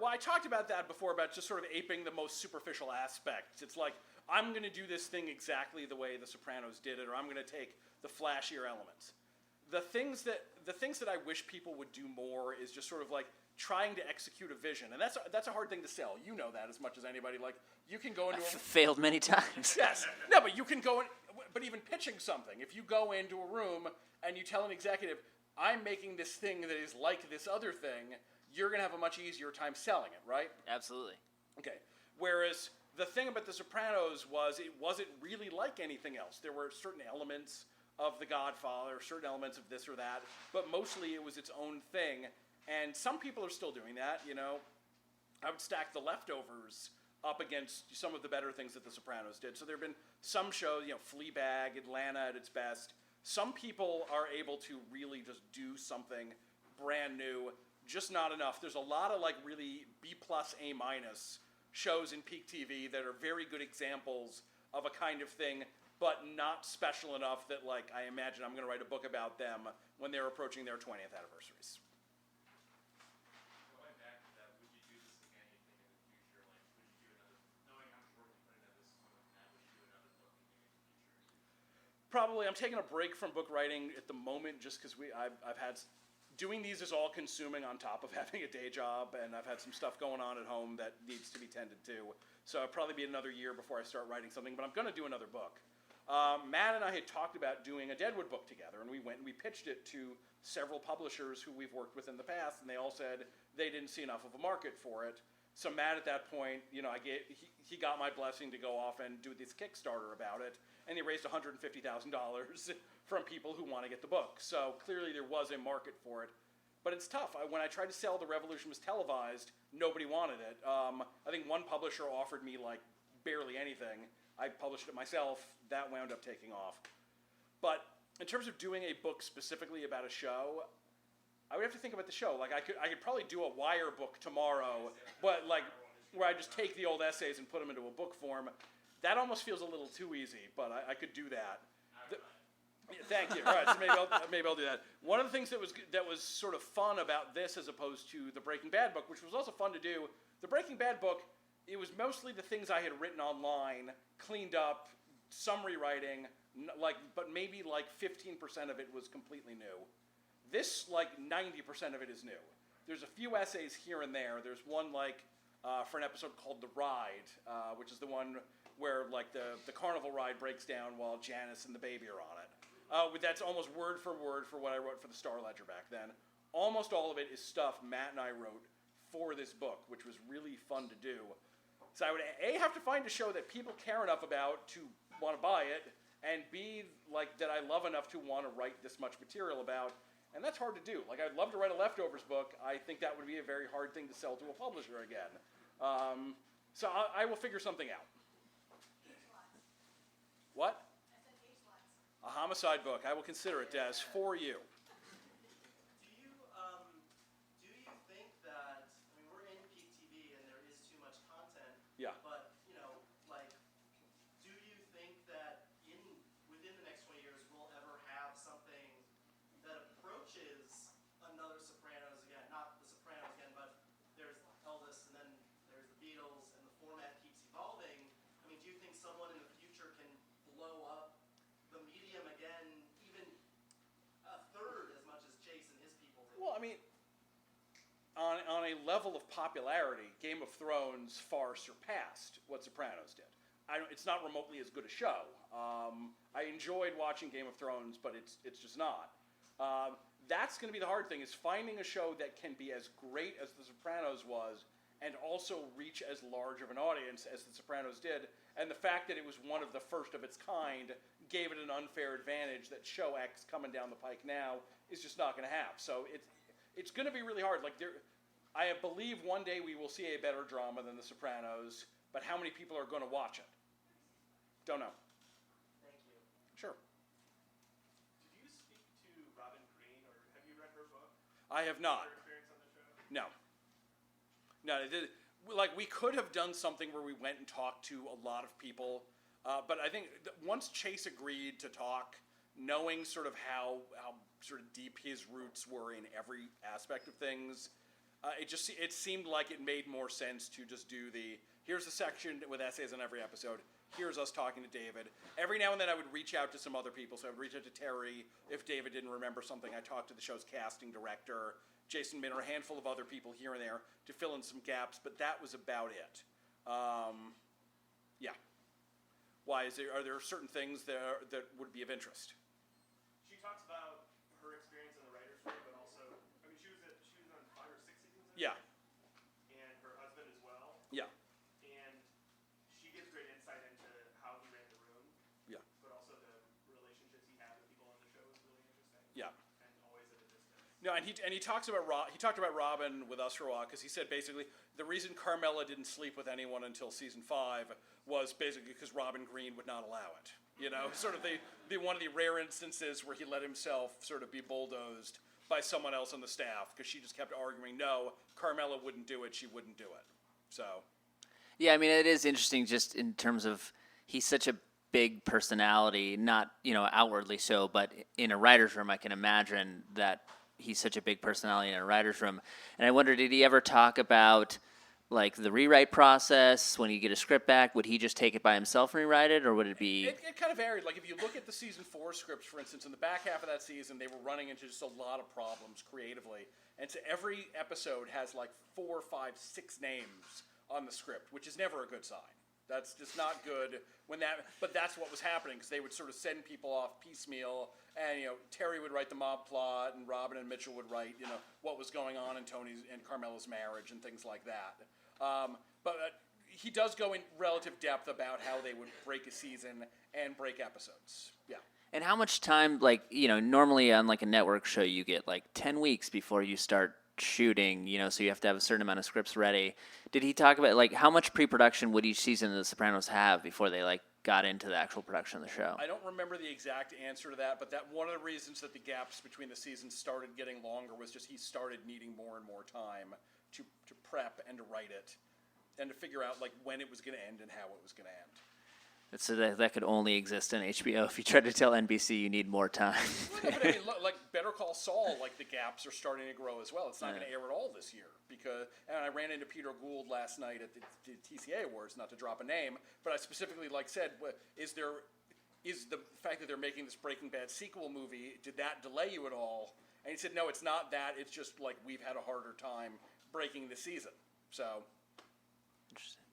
Well, I talked about that before, about just sort of aping the most superficial aspects. It's like, I'm going to do this thing exactly the way The Sopranos did it, or I'm going to take the flashier elements. The things that I wish people would do more is just sort of like trying to execute a vision, and that's a hard thing to sell. You know that as much as anybody. Like, you can go into I've failed many times. Yes. No, but you can go in, but even pitching something, if you go into a room and you tell an executive, I'm making this thing that is like this other thing, you're going to have a much easier time selling it, right? Absolutely. Okay. Whereas the thing about The Sopranos was it wasn't really like anything else. There were certain elements of The Godfather, certain elements of this or that, but mostly it was its own thing. And some people are still doing that, I would stack The Leftovers up against some of the better things that The Sopranos did. So there have been some shows, Fleabag, Atlanta at its best. Some people are able to really just do something brand new, just not enough. There's a lot of really B+, A- shows in peak TV that are very good examples of a kind of thing, but not special enough that I imagine I'm going to write a book about them when they're approaching their 20th anniversaries. Going back to that, would you do this again, you think, in the future? Would you do another, knowing how much work you put into this, would you do another book in the future? Probably. I'm taking a break from book writing at the moment just because I've had... Doing these is all consuming on top of having a day job, and I've had some stuff going on at home that needs to be tended to. So it'll probably be another year before I start writing something, but I'm going to do another book. Matt and I had talked about doing a Deadwood book together, and we went and we pitched it to several publishers who we've worked with in the past, and they all said they didn't see enough of a market for it. So Matt, at that point, he got my blessing to go off and do this Kickstarter about it, and he raised $150,000 from people who want to get the book. So clearly there was a market for it. But it's tough. When I tried to sell The Revolution Was Televised, nobody wanted it. I think one publisher offered me like barely anything. I published it myself. That wound up taking off. But in terms of doing a book specifically about a show, I would have to think about the show. Like I could probably do a Wire book tomorrow, but like where I just take the old essays and put them into a book form. That almost feels a little too easy, but I could do that. Thank you. All right, so maybe I'll do that. One of the things that was sort of fun about this, as opposed to the Breaking Bad book, which was also fun to do, the Breaking Bad book, it was mostly the things I had written online, cleaned up, some rewriting, but maybe like 15% of it was completely new. This, like 90% of it is new. There's a few essays here and there. There's one for an episode called The Ride, which is the one where like the carnival ride breaks down while Janice and the baby are on it. That's almost word for word for what I wrote for the Star Ledger back then. Almost all of it is stuff Matt and I wrote for this book, which was really fun to do. So I would have to find a show that people care enough about to want to buy it, and B, like that I love enough to want to write this much material about. And that's hard to do. Like, I'd love to write a Leftovers book. I think that would be a very hard thing to sell to a publisher again. So I will figure something out. What? A homicide book. I will consider it, Des, for you. Do you think that, I mean, we're in peak TV and there is too much content. Yeah. But, do you think that within the next 20 years we'll ever have something that approaches another Sopranos again? Not the Sopranos again, but there's Elvis and then there's the Beatles and the format keeps evolving. I mean, do you think someone in the future can blow up the medium again, even a third as much as Chase and his people did? Well, I mean, on a level of popularity, Game of Thrones far surpassed what Sopranos did. It's not remotely as good a show. I enjoyed watching Game of Thrones, but it's just not. That's going to be the hard thing, is finding a show that can be as great as The Sopranos was and also reach as large of an audience as The Sopranos did. And the fact that it was one of the first of its kind gave it an unfair advantage that show X coming down the pike now is just not going to have. So it's going to be really hard. I believe one day we will see a better drama than The Sopranos, but how many people are going to watch it? Don't know. Thank you. Sure. Did you speak to Robin Green, or have you read her book? I have not. Her experience on the show? No. We could have done something where we went and talked to a lot of people, but I think once Chase agreed to talk, knowing sort of how sort of deep his roots were in every aspect of things, it seemed like it made more sense to just do here's a section with essays on every episode. Here's us talking to David. Every now and then I would reach out to some other people. So I would reach out to Terry if David didn't remember something. I talked to the show's casting director, Jason Minner, a handful of other people here and there to fill in some gaps, but that was about it. Yeah. Why are there certain things that would be of interest? She talks about her experience in the writer's room, but also, I mean, she was on 5 or 6 seasons. Yeah. And her husband as well. Yeah. And she gives great insight into how he ran the room. Yeah. But also the relationships he had with people on the show is really interesting. Yeah. And always at a distance. No, and he talks about he talked about Robin with us for a while, because he said basically the reason Carmela didn't sleep with anyone until season 5 was basically because Robin Green would not allow it. You know, sort of the one of the rare instances where he let himself sort of be bulldozed by someone else on the staff, because she just kept arguing, no, Carmela wouldn't do it, she wouldn't do it. So. Yeah, I mean, it is interesting just in terms of he's such a big personality, not, outwardly so, but in a writer's room, I can imagine that he's such a big personality in a writer's room. And I wonder, did he ever talk about, like, the rewrite process? When you get a script back, would he just take it by himself and rewrite it, or would it be... It kind of varied. Like, if you look at the season 4 scripts, for instance, in the back half of that season, they were running into just a lot of problems creatively. And so every episode has, like, 4, 5, 6 names on the script, which is never a good sign. That's just not good but that's what was happening, because they would sort of send people off piecemeal, and Terry would write the mob plot, and Robin and Mitchell would write what was going on in Tony's and Carmela's marriage and things like that. But he does go in relative depth about how they would break a season and break episodes. Yeah. And how much time, normally on like a network show, you get like 10 weeks before you start shooting, so you have to have a certain amount of scripts ready. Did he talk about how much pre-production would each season of The Sopranos have before they got into the actual production of the show? I don't remember the exact answer to that, but that one of the reasons that the gaps between the seasons started getting longer was just he started needing more and more time to prep and to write it and to figure out when it was going to end and how it was going to end. So that could only exist in HBO. If you try to tell NBC you need more time. Well, but I mean, like Better Call Saul, the gaps are starting to grow as well. It's not going to air at all this year and I ran into Peter Gould last night at the TCA Awards, not to drop a name, but I specifically said, is the fact that they're making this Breaking Bad sequel movie, did that delay you at all? And he said, no, it's not that. It's just we've had a harder time breaking the season. So, Interesting.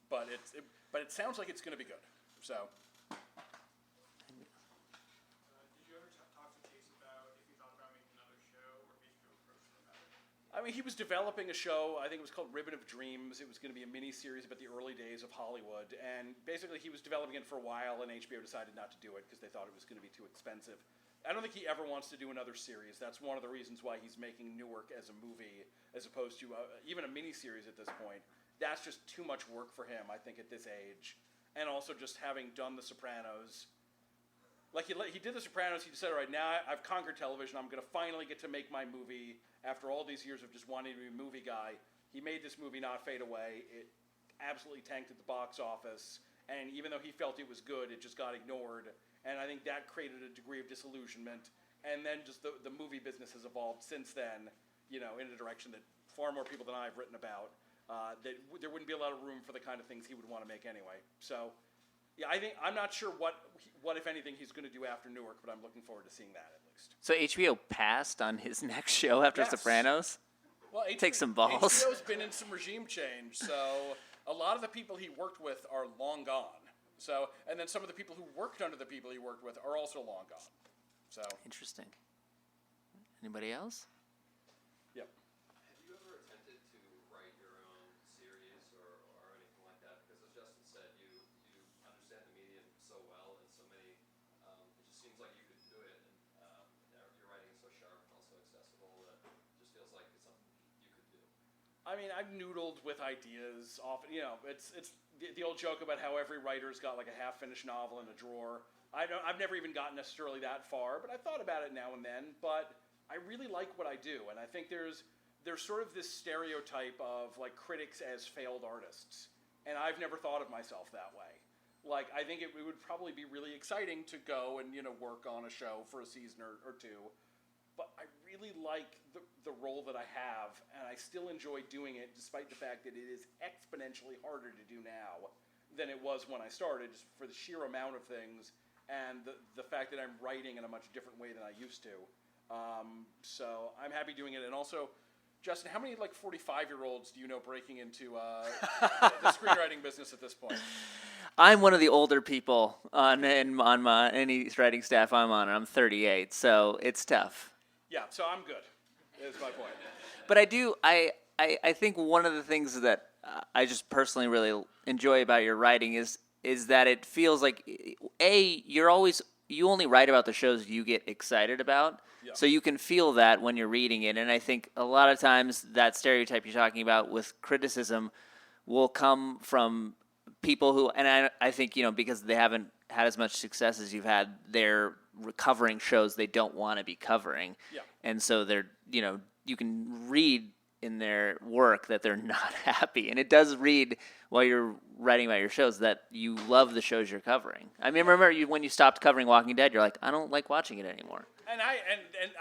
But it sounds like it's going to be good. So. Did you ever talk to Chase about if he thought about making another show, or if HBO approached him about it? I mean, he was developing a show, I think it was called Ribbon of Dreams. It was going to be a mini-series about the early days of Hollywood. And basically, he was developing it for a while, and HBO decided not to do it because they thought it was going to be too expensive. I don't think he ever wants to do another series. That's one of the reasons why he's making Newark as a movie, as opposed to even a mini-series at this point. That's just too much work for him, I think, at this age. And also just having done The Sopranos. He did The Sopranos, he said, all right, now I've conquered television, I'm going to finally get to make my movie after all these years of just wanting to be a movie guy. He made this movie Not Fade Away. It absolutely tanked at the box office. And even though he felt it was good, it just got ignored. And I think that created a degree of disillusionment. And then just the movie business has evolved since then, in a direction that far more people than I have written about. That there wouldn't be a lot of room for the kind of things he would want to make anyway. So, yeah, I'm not sure what if anything he's going to do after Newark, but I'm looking forward to seeing that at least. So HBO passed on his next show after Yes. Sopranos? Well, Take some balls. HBO's been in some regime change, so a lot of the people he worked with are long gone. So, and then some of the people who worked under the people he worked with are also long gone. So, Interesting. Anybody else? yep. Have you ever attempted to write your own series or anything like that? Because as Justin said, you understand the medium so well and so many, it just seems like you could do it, and your writing is so sharp and also accessible that it just feels like it's something you could do. I mean, I've noodled with ideas often. It's the old joke about how every writer's got a half-finished novel in a drawer. I've never even gotten necessarily that far, but I've thought about it now and then. But I really like what I do, and I think there's sort of this stereotype of critics as failed artists, and I've never thought of myself that way. I think it would probably be really exciting to go and work on a show for a season or two. But I really like the role that I have, and I still enjoy doing it, despite the fact that it is exponentially harder to do now than it was when I started, just for the sheer amount of things and the fact that I'm writing in a much different way than I used to. So I'm happy doing it. And also, Justin, how many 45-year-olds do you know breaking into the screenwriting business at this point? I'm one of the older people on any writing staff I'm on, and I'm 38, so it's tough. Yeah, so I'm good, is my point. But I think one of the things that I just personally really enjoy about your writing is that it feels like, you only write about the shows you get excited about, Yeah. so you can feel that when you're reading it. And I think a lot of times that stereotype you're talking about with criticism will come from people who, and I think, because they haven't had as much success as you've had, they're covering shows they don't want to be covering. Yeah. And so they're, you can read in their work that they're not happy. And it does read while you're writing about your shows that you love the shows you're covering. I mean, remember when you stopped covering Walking Dead, you're like, I don't like watching it anymore. And I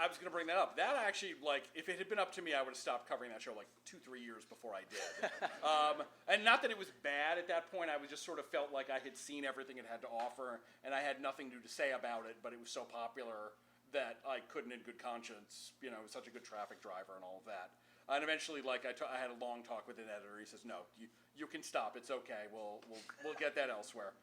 was going to bring that up. That actually, if it had been up to me, I would have stopped covering that show 2-3 years before I did. And not that it was bad at that point. I was just sort of felt like I had seen everything it had to offer, and I had nothing new to say about it, but it was so popular that I couldn't in good conscience, it was such a good traffic driver and all of that. And eventually, like I had a long talk with an editor. He says, "No, you can stop. It's okay. We'll get that elsewhere."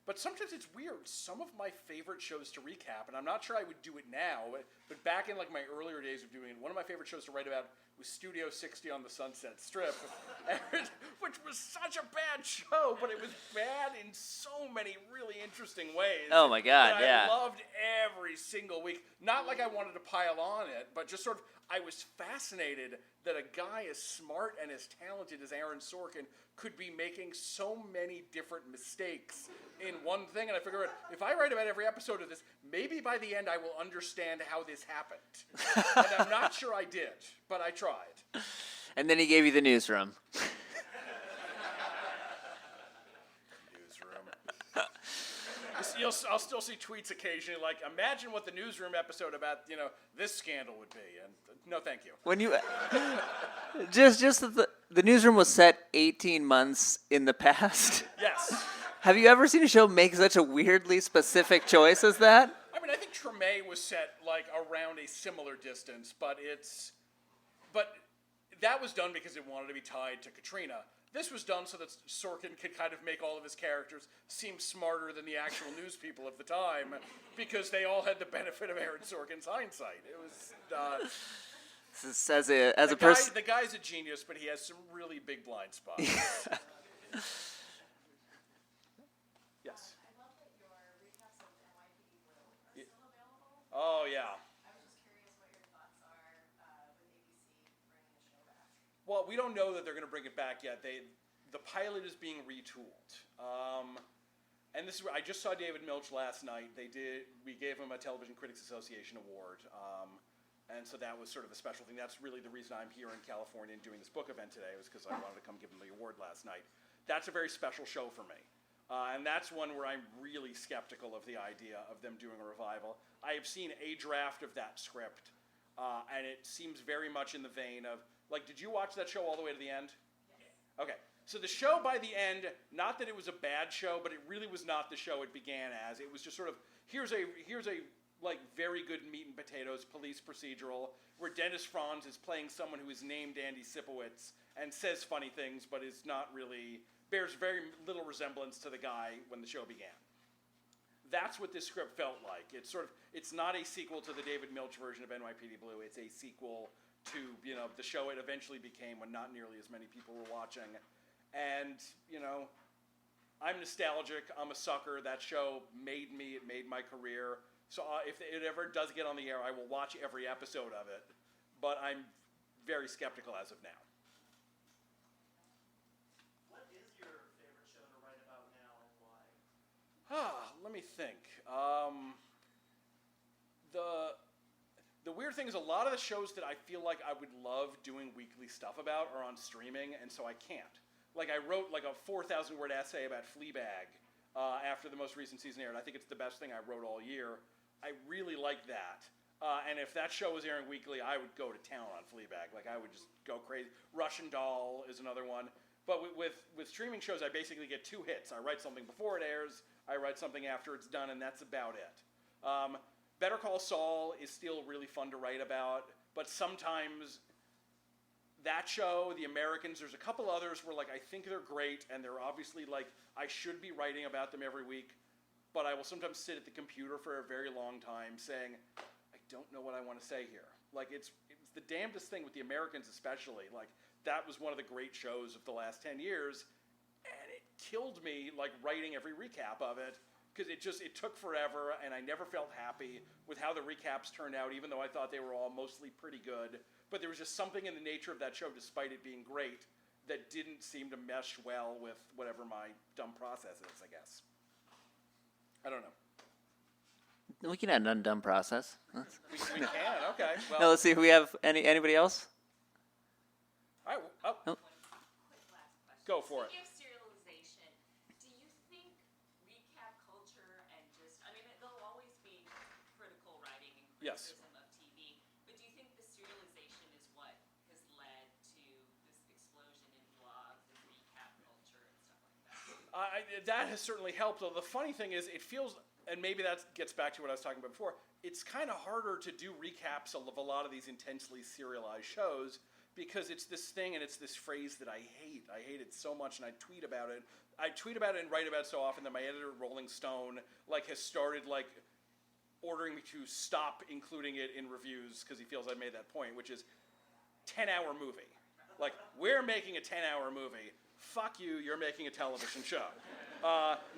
But sometimes it's weird. Some of my favorite shows to recap, and I'm not sure I would do it now, but back in like my earlier days of doing it, one of my favorite shows to write about was Studio 60 on the Sunset Strip, which was such a bad show, but it was bad in so many really interesting ways. Oh my God, that yeah. I loved every single week. Not like I wanted to pile on it, but just sort of, I was fascinated that a guy as smart and as talented as Aaron Sorkin could be making so many different mistakes in one thing. And I figured, if I write about every episode of this, maybe by the end I will understand how this happened. And I'm not sure I did, but I tried. And then he gave you the newsroom. I'll still see tweets occasionally like, imagine what the newsroom episode about, this scandal would be. And no, thank you. When you just that the newsroom was set 18 months in the past. Yes. Have you ever seen a show make such a weirdly specific choice as that? I mean, I think Treme was set like around a similar distance, but that was done because it wanted to be tied to Katrina. This was done so that Sorkin could kind of make all of his characters seem smarter than the actual news people of the time, because they all had the benefit of Aaron Sorkin's hindsight. It was As a person, the guy's a genius, but he has some really big blind spots. Yes. I love that your recaps of NYPD Blue are still available. Oh yeah. I was just curious what your thoughts are with ABC bringing the show back. Well, we don't know that they're going to bring it back yet. The pilot is being retooled. And this is where I just saw David Milch last night. We gave him a Television Critics Association award. And so that was sort of a special thing. That's really the reason I'm here in California and doing this book event today, was because I wanted to come give him the award last night. That's a very special show for me. And that's one where I'm really skeptical of the idea of them doing a revival. I have seen a draft of that script, and it seems very much in the vein of, like, did you watch that show all the way to the end? Yes. Okay. So the show by the end, not that it was a bad show, but it really was not the show it began as. It was just sort of, here's a like very good meat and potatoes police procedural where Dennis Franz is playing someone who is named Andy Sipowicz and says funny things, but is not really, bears very little resemblance to the guy when the show began. That's what this script felt like. It's not a sequel to the David Milch version of NYPD Blue. It's a sequel to, the show it eventually became when not nearly as many people were watching. And, I'm nostalgic. I'm a sucker. That show made me. It made my career. So if it ever does get on the air, I will watch every episode of it. But I'm very skeptical as of now. What is your favorite show to write about now and why? Let me think. The weird thing is a lot of the shows that I feel like I would love doing weekly stuff about are on streaming, and so I can't. Like, I wrote like a 4,000-word essay about Fleabag after the most recent season aired. I think it's the best thing I wrote all year. I really like that. And if that show was airing weekly, I would go to town on Fleabag. Like, I would just go crazy. Russian Doll is another one. But with streaming shows, I basically get two hits. I write something before it airs, I write something after it's done, and that's about it. Better Call Saul is still really fun to write about, but sometimes that show, The Americans, there's a couple others where, like, I think they're great, and they're obviously, like, I should be writing about them every week, but I will sometimes sit at the computer for a very long time saying, I don't know what I want to say here. Like, it's the damnedest thing with The Americans especially. Like, that was one of the great shows of the last 10 years, and it killed me, like, writing every recap of it, because it took forever, and I never felt happy with how the recaps turned out, even though I thought they were all mostly pretty good. But there was just something in the nature of that show, despite it being great, that didn't seem to mesh well with whatever my dumb process is, I guess. I don't know. We can add an undone process. We can, okay. Well, Now let's see if we have anybody else. all right, Oh. Quick last question. Go for it. Speaking of serialization, do you think recap culture and just, I mean, there'll always be critical writing and Yes. criticism of TV, but do you think the serialization is what has led to this explosion in blogs and recap culture and stuff like that? That has certainly helped. Though the funny thing is, it feels and maybe that gets back to what I was talking about before. It's kind of harder to do recaps of a lot of these intensely serialized shows because it's this thing and it's this phrase that I hate. I hate it so much, and I tweet about it. I tweet about it and write about it so often that my editor, Rolling Stone, has started ordering me to stop including it in reviews because he feels I made that point, which is 10-hour movie. We're making a 10-hour movie. Fuck you, you're making a television show.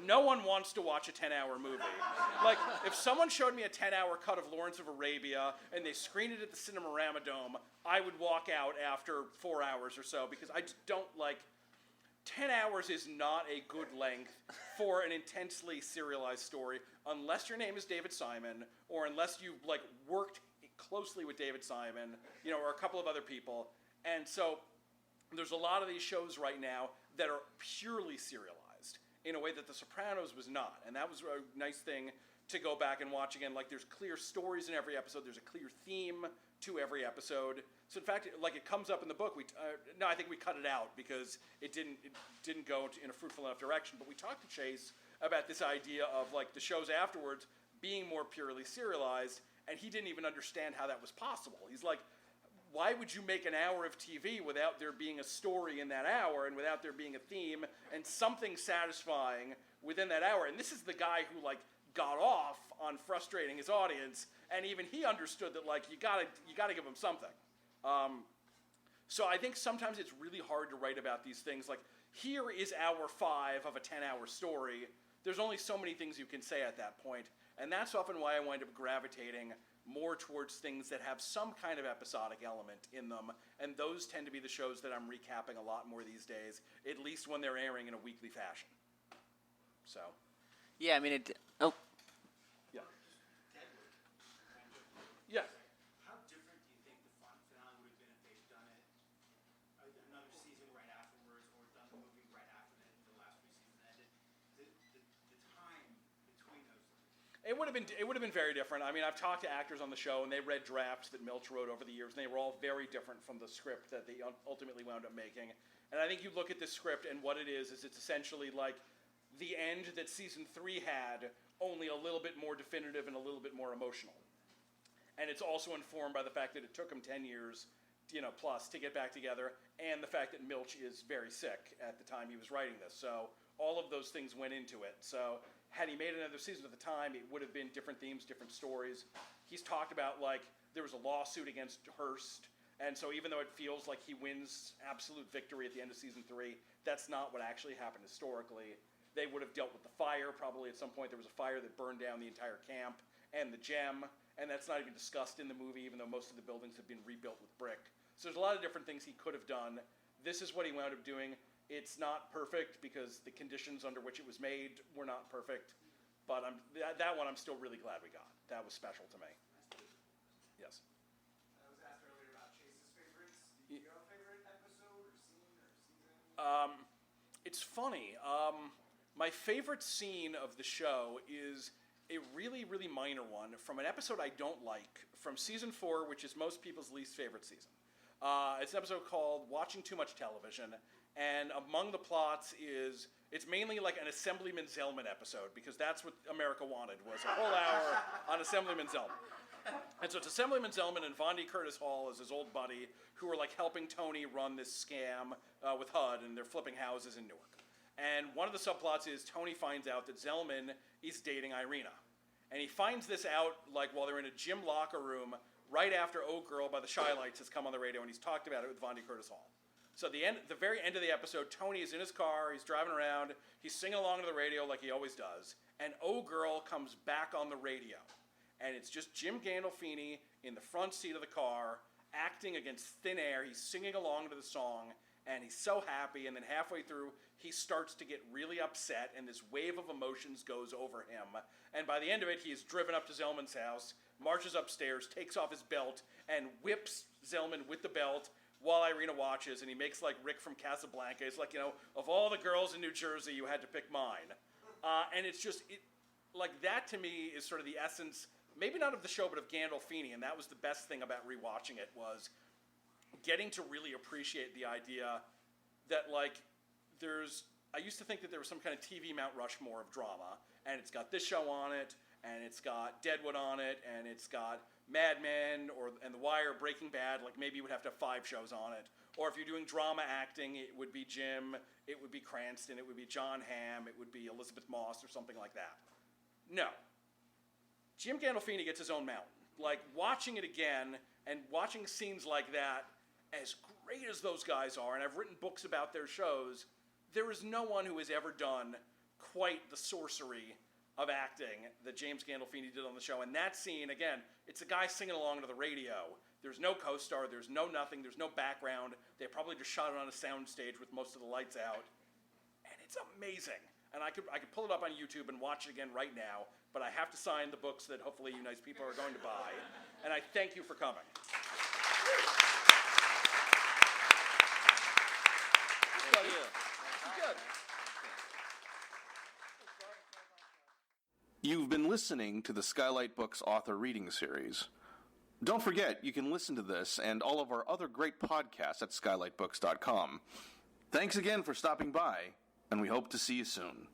No one wants to watch a 10-hour movie. If someone showed me a 10-hour cut of Lawrence of Arabia and they screened it at the Cinerama Dome, I would walk out after 4 hours or so because I just don't 10 hours is not a good length for an intensely serialized story unless your name is David Simon or unless you worked closely with David Simon, or a couple of other people. And so there's a lot of these shows right now that are purely serialized in a way that The Sopranos was not. And that was a nice thing to go back and watch again. There's clear stories in every episode. There's a clear theme to every episode. So in fact, it comes up in the book. No, I think we cut it out because it didn't go in a fruitful enough direction. But we talked to Chase about this idea of the shows afterwards being more purely serialized, and he didn't even understand how that was possible. He's like, why would you make an hour of TV without there being a story in that hour and without there being a theme and something satisfying within that hour? And this is the guy who got off on frustrating his audience, and even he understood that you gotta give him something. So I think sometimes it's really hard to write about these things. Here is hour 5 of a 10-hour story. There's only so many things you can say at that point, and that's often why I wind up gravitating more towards things that have some kind of episodic element in them, and those tend to be the shows that I'm recapping a lot more these days, at least when they're airing in a weekly fashion. So. Yeah, I mean, Yeah. Yeah. How different do you think the finale would have been if they'd done it another season right afterwards, or done the movie right after the last 3 seasons ended? The time between those. It would have been very different. I mean, I've talked to actors on the show, and they read drafts that Milch wrote over the years, and they were all very different from the script that they ultimately wound up making. And I think you look at this script, and what it is it's essentially the end that season 3 had, only a little bit more definitive and a little bit more emotional. And it's also informed by the fact that it took him 10 years, plus to get back together, and the fact that Milch is very sick at the time he was writing this. So all of those things went into it. So had he made another season at the time, it would have been different themes, different stories. He's talked about there was a lawsuit against Hearst, and so even though it feels like he wins absolute victory at the end of season 3, that's not what actually happened historically. They would have dealt with the fire. Probably at some point there was a fire that burned down the entire camp and the gem, and that's not even discussed in the movie, even though most of the buildings have been rebuilt with brick. So there's a lot of different things he could have done. This is what he wound up doing. It's not perfect because the conditions under which it was made were not perfect, but that one I'm still really glad we got. That was special to me. Yes. I was asked earlier about Chase's favorites. Do you have a favorite episode or scene or season? It's funny. My favorite scene of the show is a really, really minor one from an episode I don't like, from season 4, which is most people's least favorite season. It's an episode called Watching Too Much Television, and among the plots it's mainly an Assemblyman Zellman episode, because that's what America wanted, was a whole hour on Assemblyman Zellman. And so it's Assemblyman Zellman and Von D. Curtis Hall as his old buddy, who are helping Tony run this scam with HUD, and they're flipping houses in Newark. And one of the subplots is Tony finds out that Zellman is dating Irina. And he finds this out while they're in a gym locker room right after Oh Girl by the Shy Lights has come on the radio, and he's talked about it with Von D. Curtis Hall. So the very end of the episode, Tony is in his car, he's driving around, he's singing along to the radio like he always does, and Oh Girl comes back on the radio. And it's just Jim Gandolfini in the front seat of the car, acting against thin air. He's singing along to the song, and he's so happy, and then halfway through, he starts to get really upset, and this wave of emotions goes over him. And by the end of it, he is driven up to Zellman's house, marches upstairs, takes off his belt, and whips Zellman with the belt while Irina watches, and he makes Rick from Casablanca. It's of all the girls in New Jersey, you had to pick mine. And it's just, that to me is sort of the essence, maybe not of the show, but of Gandolfini, and that was the best thing about rewatching it, was getting to really appreciate the idea that I used to think that there was some kind of TV Mount Rushmore of drama, and it's got this show on it, and it's got Deadwood on it, and it's got Mad Men and The Wire, Breaking Bad. Like maybe you would have to have 5 shows on it. Or if you're doing drama acting, it would be Jim, it would be Cranston, it would be John Hamm, it would be Elizabeth Moss or something like that. No. Jim Gandolfini gets his own mountain. Like watching it again and watching scenes like that, as great as those guys are, and I've written books about their shows, there is no one who has ever done quite the sorcery of acting that James Gandolfini did on the show. And that scene, again, it's a guy singing along to the radio. There's no co-star, there's no nothing, there's no background. They probably just shot it on a sound stage with most of the lights out. And it's amazing. And I could pull it up on YouTube and watch it again right now, but I have to sign the books that hopefully you nice people are going to buy. And I thank you for coming. Thank you. Good. You've been listening to the Skylight Books author reading series. Don't forget, you can listen to this and all of our other great podcasts at skylightbooks.com. Thanks again for stopping by, and we hope to see you soon.